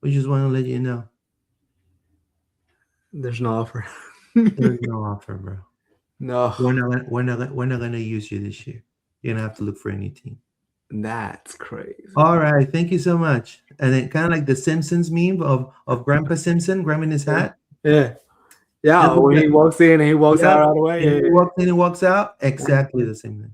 Speaker 2: we just want to let you know
Speaker 1: There's no offer.
Speaker 2: there's no offer, bro.
Speaker 1: No.
Speaker 2: We're not gonna use you this year. You're gonna have to look for any team."
Speaker 1: That's crazy.
Speaker 2: All right, thank you so much. And then kind of like the Simpsons meme of Grandpa Simpson grabbing his hat.
Speaker 1: Yeah. Yeah.
Speaker 2: That's
Speaker 1: When he walks in and he walks out
Speaker 2: Yep.
Speaker 1: right away.
Speaker 2: And
Speaker 1: Yeah.
Speaker 2: he walks in and walks out. Exactly the same thing.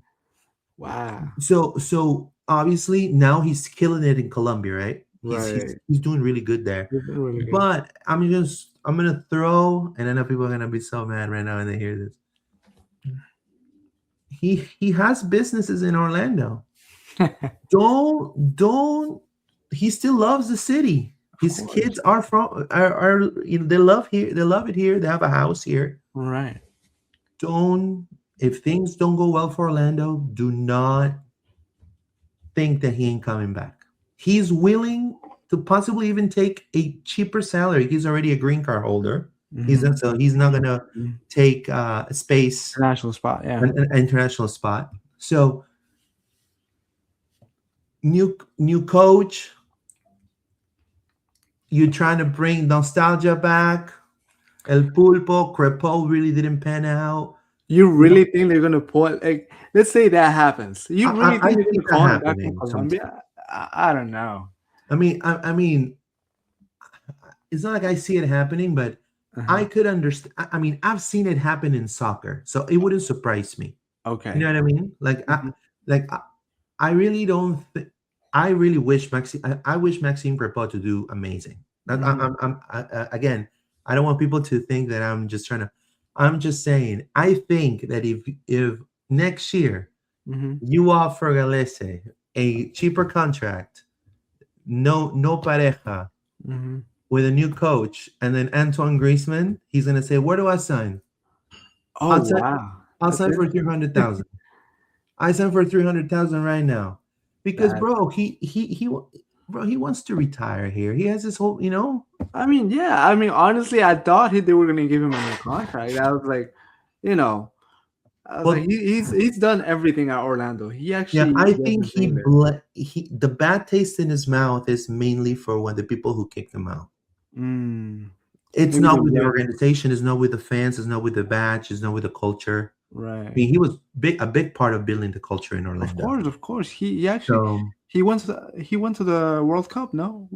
Speaker 1: Wow.
Speaker 2: So obviously now he's killing it in Colombia, right?
Speaker 1: Right.
Speaker 2: He's doing really good there.
Speaker 1: He's been really good.
Speaker 2: But I'm gonna throw, and I know people are gonna be so mad right now when they hear this. He has businesses in Orlando. Don't he still loves the city. His kids are from are they love here, they love it here, they have a house here.
Speaker 1: Right.
Speaker 2: Don't, if things don't go well for Orlando, do not think that he ain't coming back. He's willing to possibly even take a cheaper salary. He's already a green card holder. He's not gonna take a space,
Speaker 1: International spot, yeah.
Speaker 2: an international spot. So new coach, you're trying to bring nostalgia back. El Pulpo, Crepeau really didn't pan out.
Speaker 1: You really think they're gonna pull? Like, let's say that happens. You really think they're gonna call him back from Colombia? I don't know.
Speaker 2: I mean, it's not like I see it happening, but I could understand. I mean, I've seen it happen in soccer, so it wouldn't surprise me.
Speaker 1: Okay.
Speaker 2: You know what I mean? Like, I really don't. I really wish I wish Maxime Crepeau to do amazing. Again, I don't want people to think that I'm just trying to. I'm just saying. I think that if next year you offer Galese a cheaper contract, no Pareja, with a new coach, and then Antoine Griezmann, he's gonna say, "Where do I sign?"
Speaker 1: Oh,
Speaker 2: I'll sign for 300,000. I sign for 300,000 right now, because bro, he wants to retire here. He has this whole,
Speaker 1: I mean, yeah. I mean, honestly, I thought they were gonna give him a new contract. I was like, he's done everything at Orlando. He actually,
Speaker 2: I think the bad taste in his mouth is mainly for the people who kicked him out. It's not with the organization, it's not with the fans, it's not with the badge, it's not with the culture.
Speaker 1: Right. I
Speaker 2: mean, he was a big part of building the culture in Orlando.
Speaker 1: Of course. He actually he went to the World Cup, no?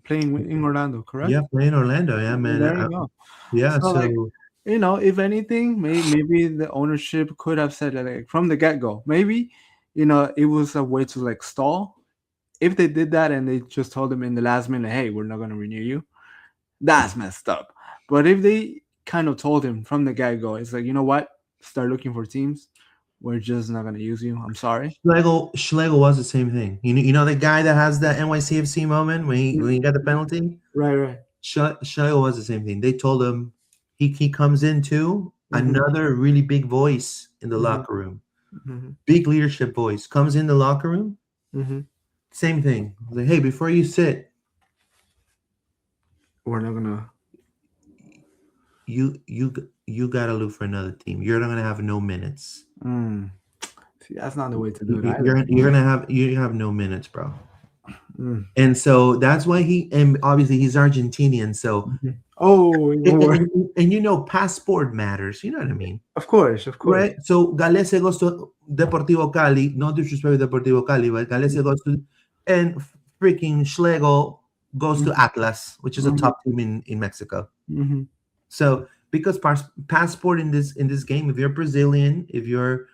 Speaker 1: Playing in Orlando, correct?
Speaker 2: Yeah, playing Orlando, yeah, man.
Speaker 1: There you go.
Speaker 2: Yeah,
Speaker 1: so if anything, maybe the ownership could have said that, like, from the get-go. Maybe, it was a way to, like, stall. If they did that and they just told them in the last minute, hey, we're not going to renew you, that's messed up. But if they kind of told him from the get-go, it's like, you know what? Start looking for teams. We're just not going to use you. I'm sorry.
Speaker 2: Schlegel was the same thing. You know the guy that has that NYCFC moment when he got the penalty?
Speaker 1: Right.
Speaker 2: Schlegel was the same thing. They told him he comes into another really big voice in the locker room. Big leadership voice. Comes in the locker room. Same thing. Like, hey, before you sit,
Speaker 1: we're not gonna.
Speaker 2: You gotta look for another team. You're not gonna have no minutes.
Speaker 1: See, that's not the way to do it.
Speaker 2: You have no minutes, bro. And so that's why and obviously he's Argentinian. So and passport matters. You know what I mean?
Speaker 1: Of course.
Speaker 2: Right. So Galese goes to Deportivo Cali. No disrespect to Deportivo Cali, but Galese goes to, and freaking Schlegel goes to Atlas, which is a top team in Mexico. So because passport in this game, if you're Brazilian, if you're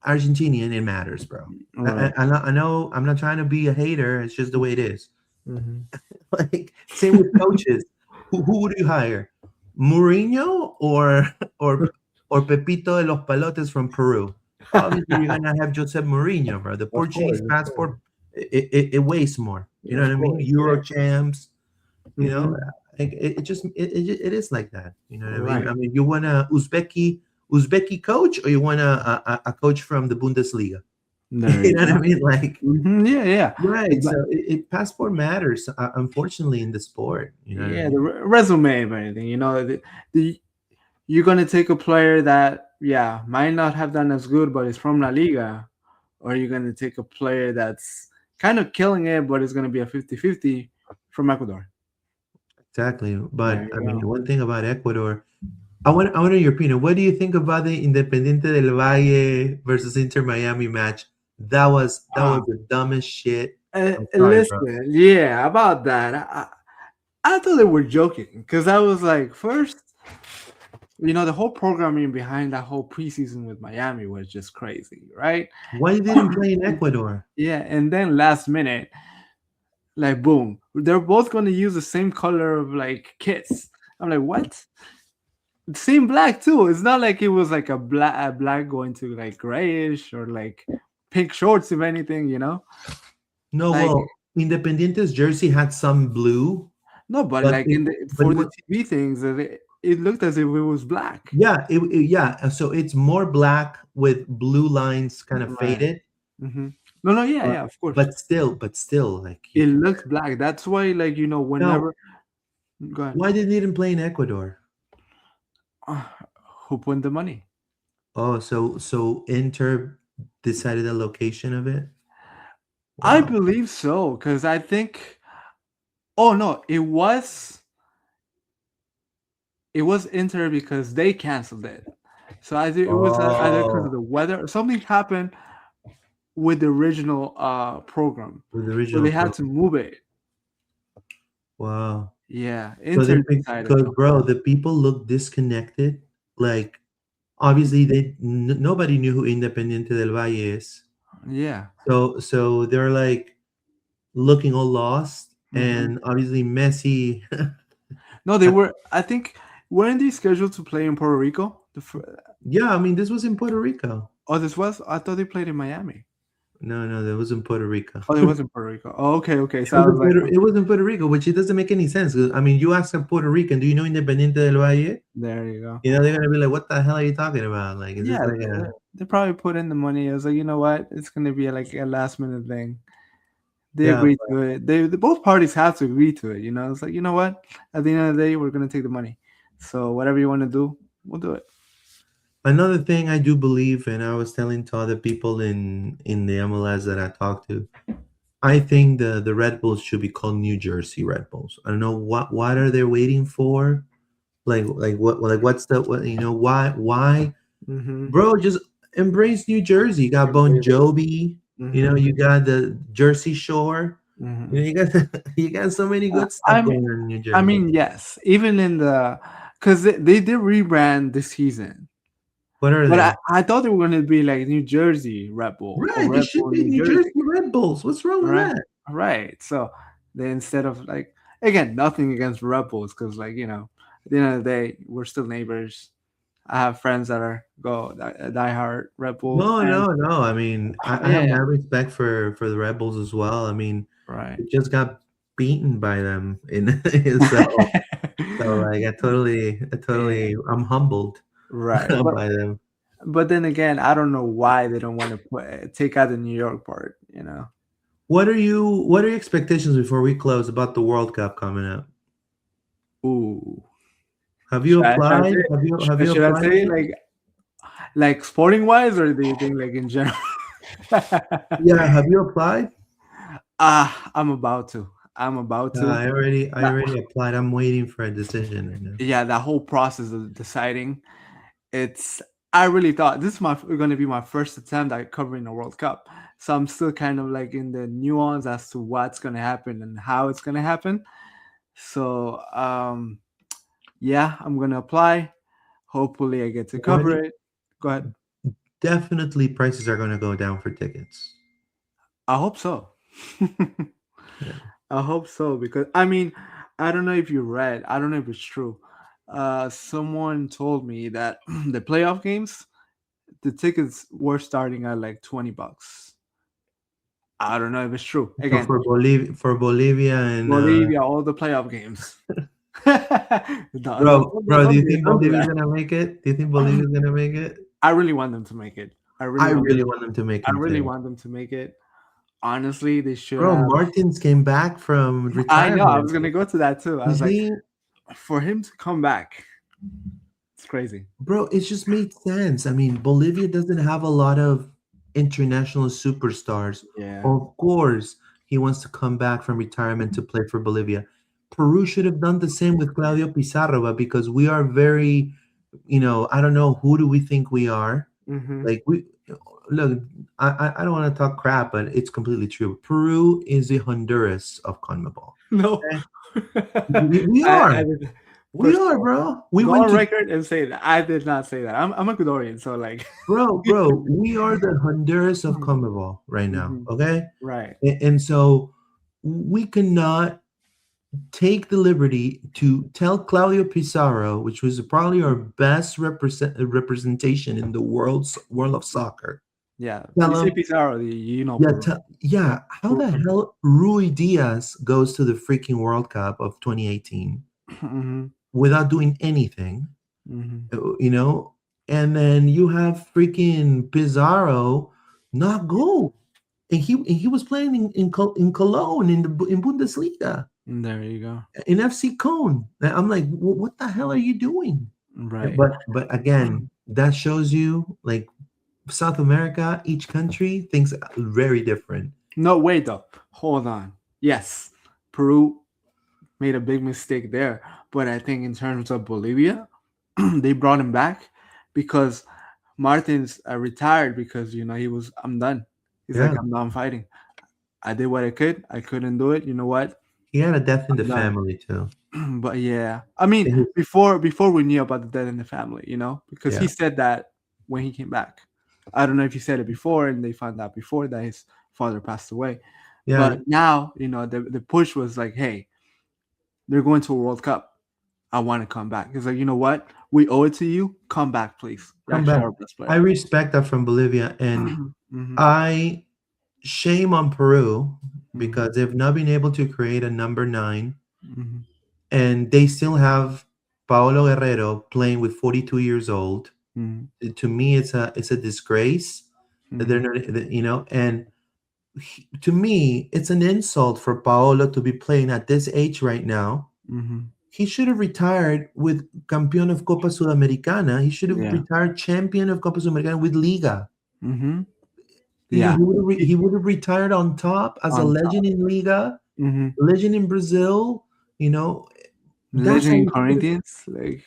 Speaker 2: Argentinian, it matters, bro. Right. I know I'm not trying to be a hater. It's just the way it is. Like, same with coaches. Who would you hire? Mourinho or Pepito de los Palotes from Peru? Obviously, you're gonna have Josep Mourinho, bro. The Portuguese passport, it weighs more. You know what I mean? Euro champs. You know, it is like that. You know what I mean? I mean, you want a Uzbeki coach, or you want a coach from the Bundesliga? You know what I mean? Like,
Speaker 1: yeah.
Speaker 2: Right. So passport matters, unfortunately, in the sport. You know
Speaker 1: the resume of anything. You're gonna take a player that might not have done as good, but is from La Liga, or you're gonna take a player that's kind of killing it, but it's gonna be a 50-50 from Ecuador.
Speaker 2: Exactly. But I mean, one thing about Ecuador, I want your opinion. What do you think about the Independiente del Valle versus Inter Miami match? That was the dumbest shit.
Speaker 1: Listen, about that. I thought they were joking, because I was like, first, the whole programming behind that whole preseason with Miami was just crazy, right?
Speaker 2: Why they didn't play in Ecuador?
Speaker 1: Yeah, and then last minute, like boom, they're both going to use the same color of like kits. I'm like, what? Same black too. It's not like it was like a black going to like grayish or like pink shorts, if anything.
Speaker 2: No,
Speaker 1: Like
Speaker 2: well, Independiente's jersey had some blue,
Speaker 1: no, but
Speaker 2: but
Speaker 1: like
Speaker 2: it, but
Speaker 1: for
Speaker 2: it
Speaker 1: the
Speaker 2: was,
Speaker 1: TV things, it looked as if it was black.
Speaker 2: yeah, yeah. So it's more black with blue lines, kind of
Speaker 1: Right.
Speaker 2: faded,
Speaker 1: hmm No, no, yeah,
Speaker 2: but
Speaker 1: yeah, of course.
Speaker 2: but still, like
Speaker 1: It looked black. That's why, like,
Speaker 2: now,
Speaker 1: whenever. Go ahead.
Speaker 2: why they didn't play in Ecuador?
Speaker 1: Uh, who put the money?
Speaker 2: Oh, so Inter decided the location of it.
Speaker 1: I
Speaker 2: Wow.
Speaker 1: believe so, because I think. Oh no, it was Inter because they canceled it. So I think it was either because of
Speaker 2: Oh,
Speaker 1: the weather or something happened with the original program,
Speaker 2: with the
Speaker 1: so
Speaker 2: original
Speaker 1: they had
Speaker 2: pro.
Speaker 1: to move it.
Speaker 2: Wow.
Speaker 1: Yeah,
Speaker 2: So
Speaker 1: Inter
Speaker 2: then,
Speaker 1: decided
Speaker 2: because
Speaker 1: to.
Speaker 2: bro, the people look disconnected. Like obviously, nobody knew who Independiente del Valle is.
Speaker 1: Yeah.
Speaker 2: So they're like looking all lost,
Speaker 1: hmm
Speaker 2: and obviously Messi.
Speaker 1: No, they were. I think weren't they scheduled to play in Puerto Rico?
Speaker 2: Yeah, I mean this was in Puerto Rico.
Speaker 1: Oh, this was. I thought they played in Miami.
Speaker 2: No, no, that was in Puerto Rico.
Speaker 1: Oh, it was in Puerto Rico. Oh, okay, okay. So I was like,
Speaker 2: It was in Puerto Rico, which it doesn't make any sense. 'Cause, I mean, you ask a Puerto Rican, do you know Independiente del Valle?
Speaker 1: there you go.
Speaker 2: You know, they're gonna be like, "What the hell are you talking about? Like, is this
Speaker 1: Yeah,
Speaker 2: like
Speaker 1: they,
Speaker 2: a
Speaker 1: they probably put in the money. I was like, you know what? It's gonna be like a last minute thing. They
Speaker 2: yeah?"
Speaker 1: agreed to it. Both parties have to agree to it. It's like, you know what? At the end of the day, we're gonna take the money. So whatever you want to do, we'll do it.
Speaker 2: Another thing I do believe, and I was telling to other people in the MLS that I talked to, I think the Red Bulls should be called New Jersey Red Bulls. I don't know what are they waiting for? What's the what you know why
Speaker 1: Mm-hmm.
Speaker 2: bro, just embrace New Jersey. You got Bon Jovi,
Speaker 1: Mm-hmm.
Speaker 2: you got the Jersey Shore.
Speaker 1: Mm-hmm.
Speaker 2: You got you got so many good stuff
Speaker 1: I mean,
Speaker 2: going on in New
Speaker 1: I
Speaker 2: Jersey.
Speaker 1: mean, yes. Even in because they did rebrand this season,
Speaker 2: What are
Speaker 1: but I,
Speaker 2: they?
Speaker 1: I thought they were gonna be like New Jersey Red Bull or
Speaker 2: Right, they
Speaker 1: Red
Speaker 2: should
Speaker 1: Bull
Speaker 2: be
Speaker 1: New
Speaker 2: New
Speaker 1: Jersey.
Speaker 2: Jersey Red Bulls. What's wrong with
Speaker 1: Right.
Speaker 2: that?
Speaker 1: Right. So they instead of like again, nothing against rebels because like at the end of the day, we're still neighbors. I have friends that are diehard Red Bull
Speaker 2: No,
Speaker 1: fans.
Speaker 2: no, no. I mean, I
Speaker 1: Yeah,
Speaker 2: have
Speaker 1: yeah.
Speaker 2: mad respect for the Red Bulls as well. I mean,
Speaker 1: Right.
Speaker 2: we just got beaten by them in so like
Speaker 1: Yeah.
Speaker 2: I'm humbled
Speaker 1: Right. But
Speaker 2: by them.
Speaker 1: then again, I don't know why they don't want to take out the New York part.
Speaker 2: What are your expectations before we close about the World Cup coming up?
Speaker 1: Ooh.
Speaker 2: Have you
Speaker 1: Should I
Speaker 2: applied?
Speaker 1: say should I
Speaker 2: Applied
Speaker 1: say
Speaker 2: yet?
Speaker 1: like sporting wise or do you think like in general?
Speaker 2: Yeah, have you applied?
Speaker 1: I'm about to. I'm about
Speaker 2: Yeah,
Speaker 1: to.
Speaker 2: I
Speaker 1: That,
Speaker 2: already applied. I'm waiting for a decision right now.
Speaker 1: yeah, that whole process of deciding. It's. I really thought this is going to be my first attempt at covering the World Cup, so I'm still kind of like in the nuance as to what's going to happen and how it's going to happen. So, yeah, I'm going to apply. Hopefully, I get to
Speaker 2: What do
Speaker 1: cover
Speaker 2: you-
Speaker 1: it. Go ahead.
Speaker 2: Definitely prices are going to go down for tickets.
Speaker 1: I hope so.
Speaker 2: Yeah.
Speaker 1: I hope so because I mean, I don't know if you read. I don't know if it's true. Someone told me that the playoff games, the tickets were starting at like $20. I don't know if it's true.
Speaker 2: So
Speaker 1: Again,
Speaker 2: For Bolivia and
Speaker 1: Bolivia, all the playoff games.
Speaker 2: bro, do you think
Speaker 1: Don't do
Speaker 2: Bolivia's
Speaker 1: that.
Speaker 2: gonna make it? Do you think Bolivia's gonna make it?
Speaker 1: I really want them to make it. I really
Speaker 2: I
Speaker 1: want them.
Speaker 2: really want them to make
Speaker 1: I
Speaker 2: him
Speaker 1: really
Speaker 2: too.
Speaker 1: want them to make it. Honestly, they should
Speaker 2: Bro,
Speaker 1: have.
Speaker 2: Martins came back from
Speaker 1: I know. I was
Speaker 2: retirement.
Speaker 1: gonna go to that too. I
Speaker 2: You
Speaker 1: was like,
Speaker 2: see,
Speaker 1: for him to come back, it's crazy.
Speaker 2: bro, it just made sense. I mean, Bolivia doesn't have a lot of international superstars.
Speaker 1: Yeah.
Speaker 2: Of course, he wants to come back from retirement to play for Bolivia. Peru should have done the same with Claudio Pizarro, but because we are very, I don't know who do we think we are.
Speaker 1: Mm-hmm.
Speaker 2: Like we look, I don't want to talk crap, but it's completely true. Peru is the Honduras of CONMEBOL.
Speaker 1: No.
Speaker 2: Okay? We
Speaker 1: I
Speaker 2: are.
Speaker 1: did.
Speaker 2: We
Speaker 1: First of
Speaker 2: are,
Speaker 1: all,
Speaker 2: bro. We
Speaker 1: go
Speaker 2: went
Speaker 1: on
Speaker 2: to
Speaker 1: record and say that I did not say that. I'm Ecuadorian, so like.
Speaker 2: bro. We are the Honduras of
Speaker 1: Mhm,
Speaker 2: CONMEBOL right now.
Speaker 1: mhm.
Speaker 2: Okay,
Speaker 1: Right.
Speaker 2: and so we cannot take the liberty to tell Claudio Pizarro, which was probably our best representation in the world of soccer.
Speaker 1: Yeah. You
Speaker 2: Tell
Speaker 1: say
Speaker 2: him,
Speaker 1: Pizarro, you know
Speaker 2: yeah,
Speaker 1: Peru.
Speaker 2: yeah. How the hell Rui Diaz goes to the freaking World Cup of 2018
Speaker 1: Hmm.
Speaker 2: without doing anything,
Speaker 1: Hmm.
Speaker 2: you know? And then you have freaking Pizarro not go, and he was playing in Cologne in Bundesliga
Speaker 1: There you go.
Speaker 2: in FC Cone. And I'm like, what the hell are you doing?
Speaker 1: Right.
Speaker 2: But again, that shows you like South America, each country thinks very different.
Speaker 1: No, wait though. Hold on. Yes, Peru made a big mistake there, but I think in terms of Bolivia, they brought him back because Martins retired because he was, I'm done. He's like,
Speaker 2: Yeah,
Speaker 1: I'm done fighting. I did what I could. I couldn't do it. You know what?
Speaker 2: he had a death in the
Speaker 1: I'm done.
Speaker 2: family too.
Speaker 1: But yeah, I mean,
Speaker 2: And
Speaker 1: before we knew about the death in the family, because he
Speaker 2: yeah,
Speaker 1: said that when he came back. I don't know if he said it before and they found out before that his father passed away.
Speaker 2: yeah,
Speaker 1: But now, the push was like, hey, they're going to a World Cup. I want to come back. It's like, you know what? We owe it to you. Come back, please. You're
Speaker 2: come
Speaker 1: actually
Speaker 2: back.
Speaker 1: our best
Speaker 2: I
Speaker 1: player.
Speaker 2: respect that from Bolivia, and
Speaker 1: Hmm.
Speaker 2: I shame on Peru
Speaker 1: Hmm.
Speaker 2: because they've not been able to create a number 9,
Speaker 1: Hmm.
Speaker 2: and they still have Paolo Guerrero playing with 42 years old.
Speaker 1: Hmm.
Speaker 2: To me, it's a disgrace that they're
Speaker 1: Hmm.
Speaker 2: not, and to me, it's an insult for Paolo to be playing at this age right now.
Speaker 1: Hmm.
Speaker 2: He should have retired with campeón of Copa Sudamericana. He should have
Speaker 1: Yeah.
Speaker 2: retired champion of Copa Sudamericana with Liga.
Speaker 1: Hmm. Yeah.
Speaker 2: He would have retired on top as a
Speaker 1: On top.
Speaker 2: legend in Liga,
Speaker 1: Hmm.
Speaker 2: legend in Brazil. You know, that's
Speaker 1: Legend
Speaker 2: how
Speaker 1: in
Speaker 2: he should have,
Speaker 1: Corinthians. Like,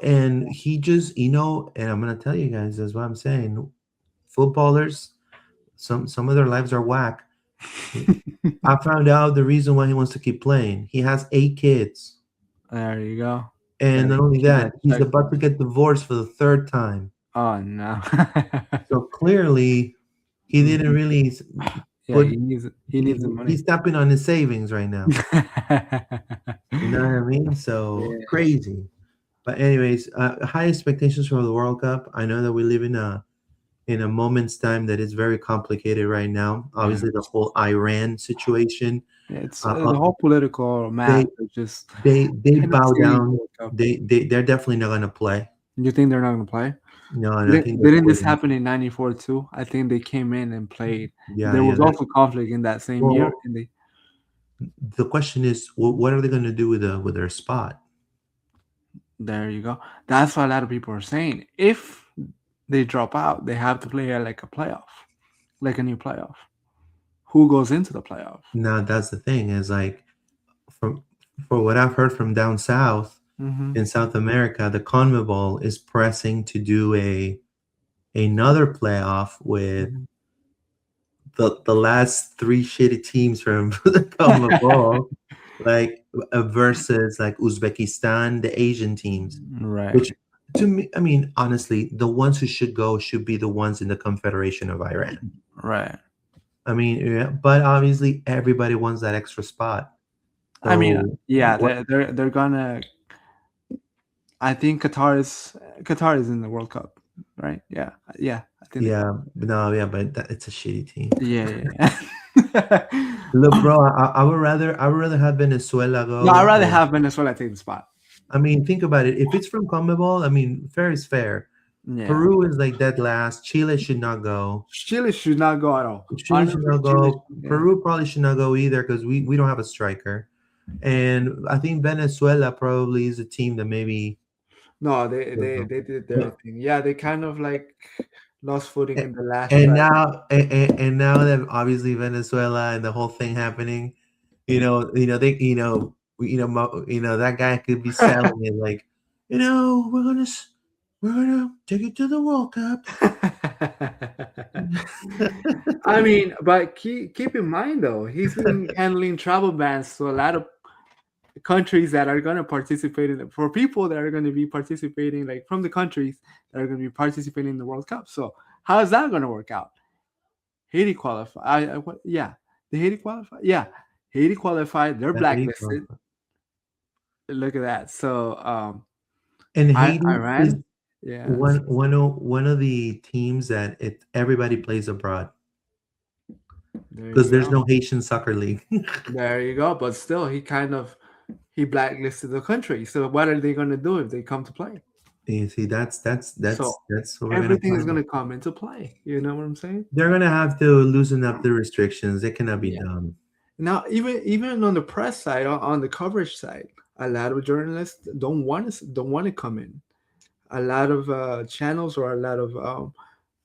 Speaker 2: and he just, and I'm gonna tell you guys, that's what I'm saying. Footballers, some of their lives are whack. I found out the reason why he wants to keep playing. He has 8 kids.
Speaker 1: there you go.
Speaker 2: And
Speaker 1: Gotta
Speaker 2: not only
Speaker 1: keep that
Speaker 2: that, he's
Speaker 1: check.
Speaker 2: about to get divorced for the third time.
Speaker 1: Oh no.
Speaker 2: So clearly, he didn't
Speaker 1: Mhm.
Speaker 2: really
Speaker 1: Yeah,
Speaker 2: put.
Speaker 1: he needs the money.
Speaker 2: He's tapping on his savings right now. You know what I mean? So
Speaker 1: Yeah.
Speaker 2: crazy. But anyways, high expectations for the World Cup. I know that we live in a moment's time that is very complicated right now.
Speaker 1: Yeah.
Speaker 2: Obviously, the whole Iran situation.
Speaker 1: Yeah, it's
Speaker 2: Uh,
Speaker 1: the
Speaker 2: uh,
Speaker 1: whole political
Speaker 2: they
Speaker 1: map is just
Speaker 2: they
Speaker 1: kind of
Speaker 2: bow
Speaker 1: stealing the
Speaker 2: down.
Speaker 1: World Cup.
Speaker 2: They're definitely not gonna play.
Speaker 1: You think they're not gonna play?
Speaker 2: No, I don't think
Speaker 1: Didn't,
Speaker 2: they're
Speaker 1: didn't this
Speaker 2: quitting.
Speaker 1: happen in '94 too? I think they came in and played.
Speaker 2: Yeah,
Speaker 1: There
Speaker 2: yeah.
Speaker 1: was also conflict in that same year,
Speaker 2: Well,
Speaker 1: and they
Speaker 2: the question is, what are they going to do with their spot?
Speaker 1: there you go. That's what a lot of people are saying. If they drop out, they have to play like a playoff, like a new playoff. Who goes into the playoff?
Speaker 2: Now that's the thing is like from for what I've heard from down south
Speaker 1: Mm-hmm.
Speaker 2: in South America, the CONMEBOL is pressing to do another playoff with
Speaker 1: Mm-hmm.
Speaker 2: the last three shitty teams from the CONMEBOL, like versus like Uzbekistan, the Asian teams, which
Speaker 1: Right.
Speaker 2: to me, I mean, honestly, the ones who should go should be the ones in the Confederation of Iran.
Speaker 1: Right.
Speaker 2: I mean, yeah, but obviously everybody wants that extra spot.
Speaker 1: I mean,
Speaker 2: So
Speaker 1: yeah,
Speaker 2: what?
Speaker 1: they're gonna. I think Qatar is in the World Cup, right? Yeah, yeah. I think they are.
Speaker 2: Yeah, no, yeah, but it's a shitty team.
Speaker 1: Yeah, yeah.
Speaker 2: Look, bro, I would rather have Venezuela
Speaker 1: No, I'd
Speaker 2: go.
Speaker 1: rather have Venezuela take the spot.
Speaker 2: I mean, think about it. If it's from CONMEBOL, I mean, fair is fair.
Speaker 1: Yeah,
Speaker 2: Peru is like dead last. Chile should not go.
Speaker 1: Chile should not go at all.
Speaker 2: Chile should
Speaker 1: Honestly,
Speaker 2: not
Speaker 1: Chile.
Speaker 2: go.
Speaker 1: Yeah.
Speaker 2: Peru probably should not go either because we don't have a striker. And I think Venezuela probably is a team that maybe.
Speaker 1: No, they
Speaker 2: You
Speaker 1: they
Speaker 2: know,
Speaker 1: they did their thing. Yeah, they kind of like lost footing
Speaker 2: A-
Speaker 1: in the last
Speaker 2: And
Speaker 1: stretch.
Speaker 2: now that obviously Venezuela and the whole thing happening, that guy could be selling it like, we're gonna take it to the World Cup.
Speaker 1: I mean, but keep in mind though, he's been handling travel bans to a lot of countries that are going to participate in it, for people that are going to be participating, like from the countries that are going to be participating in the World Cup. So how is that going to work out? Haiti qualify. Yeah, the Haiti qualify. Yeah, Haiti qualified. They're
Speaker 2: Yeah, Haiti
Speaker 1: blacklisted.
Speaker 2: qualified.
Speaker 1: Look at that. So
Speaker 2: And
Speaker 1: I
Speaker 2: Haiti is
Speaker 1: Iran. Yeah.
Speaker 2: one of the teams that everybody plays abroad
Speaker 1: There
Speaker 2: because
Speaker 1: you
Speaker 2: there's
Speaker 1: go.
Speaker 2: no Haitian soccer league.
Speaker 1: There you go. But still, he blacklisted the country. So what are they going to do if they come to play?
Speaker 2: You see, that's that's
Speaker 1: So
Speaker 2: that's that's what we're gonna
Speaker 1: everything is
Speaker 2: find
Speaker 1: going
Speaker 2: out.
Speaker 1: to come into play. You know what I'm saying?
Speaker 2: They're gonna have to loosen up the restrictions. It cannot be
Speaker 1: Yeah.
Speaker 2: done.
Speaker 1: Now, even on the press side, on the coverage side, a lot of journalists don't want to come in. A lot of channels or a lot of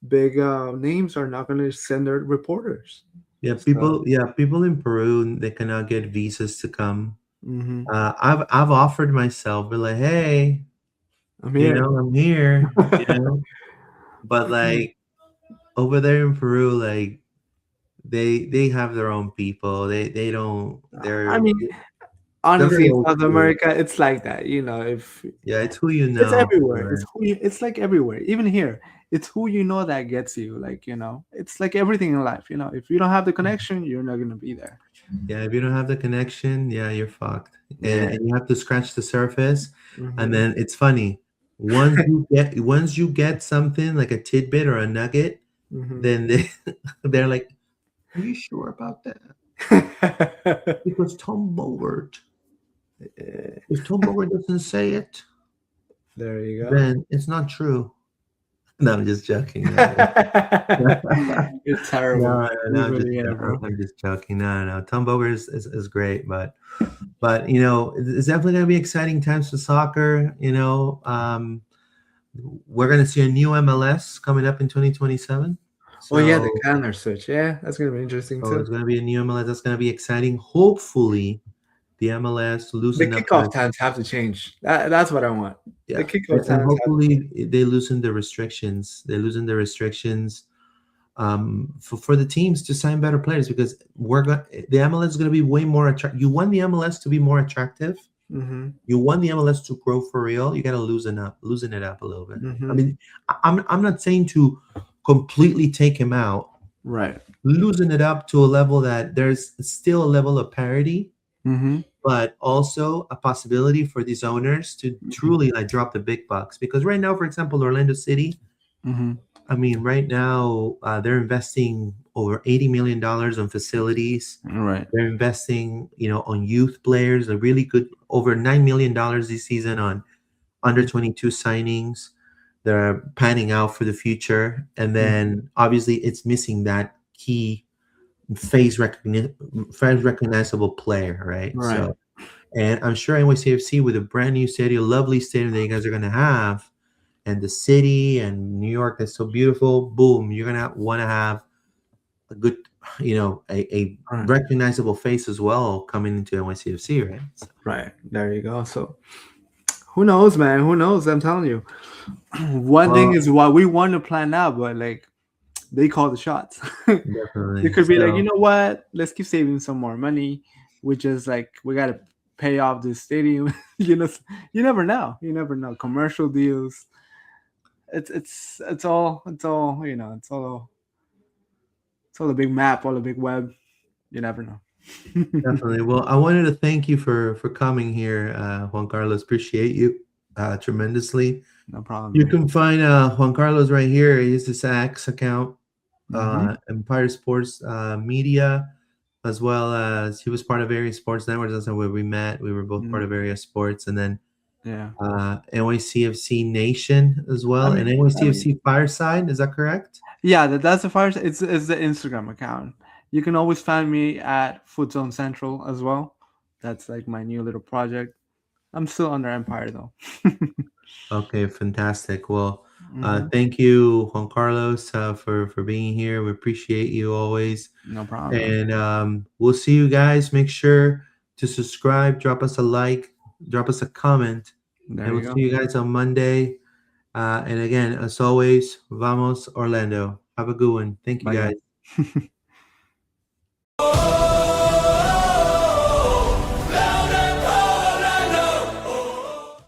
Speaker 1: big names are not going to send their reporters.
Speaker 2: Yeah,
Speaker 1: So,
Speaker 2: people in Peru, they cannot get visas to come.
Speaker 1: hmm
Speaker 2: I've offered myself, but like, hey,
Speaker 1: I'm here.
Speaker 2: I'm here, but like over there in Peru, like they have their own people. They don't.
Speaker 1: I
Speaker 2: They're
Speaker 1: mean,
Speaker 2: they're
Speaker 1: honestly,
Speaker 2: very
Speaker 1: in
Speaker 2: old
Speaker 1: South
Speaker 2: school.
Speaker 1: America, it's like that. If
Speaker 2: Yeah, it's who you
Speaker 1: it's
Speaker 2: know.
Speaker 1: everywhere,
Speaker 2: Right?
Speaker 1: it's like everywhere. Even here, it's who you know that gets you. Like it's like everything in life. If you don't have the connection, you're not gonna be there.
Speaker 2: Yeah, if you don't have the connection, yeah, you're fucked. And
Speaker 1: Yeah.
Speaker 2: and you have to scratch the surface. And
Speaker 1: hmm
Speaker 2: then it's funny. Once you get something like a tidbit or a nugget,
Speaker 1: hmm
Speaker 2: then they're like, "Are you sure about that?" Because Tom Bogert, if Tom Bogert doesn't say it,
Speaker 1: There you go.
Speaker 2: then it's not true. No, I'm just joking. No,
Speaker 1: You're terrible,
Speaker 2: no,
Speaker 1: man.
Speaker 2: no,
Speaker 1: You
Speaker 2: I'm just
Speaker 1: really are, bro.
Speaker 2: I'm just joking. No, no, no. Tom Bogert is great, but it's definitely going to be exciting times for soccer. We're going to see a new MLS coming up in 2027.
Speaker 1: Oh yeah, the
Speaker 2: So,
Speaker 1: calendar switch. Yeah, that's gonna be interesting
Speaker 2: so
Speaker 1: too.
Speaker 2: it's going to be a new MLS. That's going to be exciting. Hopefully, the MLS
Speaker 1: The
Speaker 2: loosen up
Speaker 1: kickoff times have to change. That's what I want. The
Speaker 2: yeah, and,
Speaker 1: kickoff
Speaker 2: and
Speaker 1: times have to change.
Speaker 2: hopefully they loosen the restrictions. They loosen the restrictions for the teams to sign better players because the MLS is going to be way more attractive. You want the MLS to be more attractive.
Speaker 1: Mm-hmm.
Speaker 2: You want the MLS to grow for real. You got to loosen it up a little bit. I
Speaker 1: Mm-hmm.
Speaker 2: mean, I'm not saying to completely take him out.
Speaker 1: Right.
Speaker 2: Loosen it up to a level that there's still a level of parity,
Speaker 1: Mm-hmm.
Speaker 2: but also a possibility for these owners to
Speaker 1: Mm-hmm.
Speaker 2: truly like drop the big bucks. Because right now, for example, Orlando City,
Speaker 1: Mm-hmm.
Speaker 2: I mean, right now they're investing over $80 million on facilities.
Speaker 1: Right.
Speaker 2: They're investing, on youth players. A really good over $9 million this season on under 22 signings. They're panning out for the future, and
Speaker 1: Mm-hmm.
Speaker 2: then obviously it's missing that key face recognizable player, right?
Speaker 1: Right.
Speaker 2: So, and I'm sure NYCFC with a brand new stadium, lovely stadium that you guys are gonna have, and the city and New York that's so beautiful. Boom, you're gonna want to have a good, a
Speaker 1: Right.
Speaker 2: recognizable face as well coming into NYCFC, right? So,
Speaker 1: Right. There you go. So who knows, man? Who knows? I'm telling you. One thing
Speaker 2: well,
Speaker 1: is what we want to plan out, but like they call the shots. They
Speaker 2: definitely.
Speaker 1: could be like, you
Speaker 2: So
Speaker 1: know what? Let's keep saving some more money. We just like we gotta pay off this stadium. You never know. You never know. Commercial deals. It's all it's all a big map, all a big web. You never know.
Speaker 2: definitely. Well, I wanted to thank you for coming here, Juan Carlos. Appreciate you tremendously.
Speaker 1: No problem,
Speaker 2: You
Speaker 1: man.
Speaker 2: can find Juan Carlos right here. He's his X account,
Speaker 1: Mm-hmm.
Speaker 2: Empire Sports Media, as well as he was part of various sports networks. That's where we met. We were both part
Speaker 1: Mm,
Speaker 2: of various sports, and then
Speaker 1: yeah.
Speaker 2: NYCFC Nation as
Speaker 1: I
Speaker 2: well, and
Speaker 1: mean, I mean,
Speaker 2: NYCFC Fireside. Is that correct?
Speaker 1: yeah. That's the first. It's the Instagram account. You can always find me at Food Zone Central as well. That's like my new little project. I'm still under Empire though.
Speaker 2: Okay, fantastic. Well,
Speaker 1: hmm
Speaker 2: thank you, Juan Carlos, for being here. We appreciate you always,
Speaker 1: No problem, man.
Speaker 2: and we'll see you guys. Make sure to subscribe, drop us a like, drop us a comment,
Speaker 1: There
Speaker 2: and
Speaker 1: you
Speaker 2: we'll
Speaker 1: go.
Speaker 2: see you guys on Monday. And again, as always, vamos Orlando. Have a good one. Thank you,
Speaker 1: Bye,
Speaker 2: guys.
Speaker 1: guys.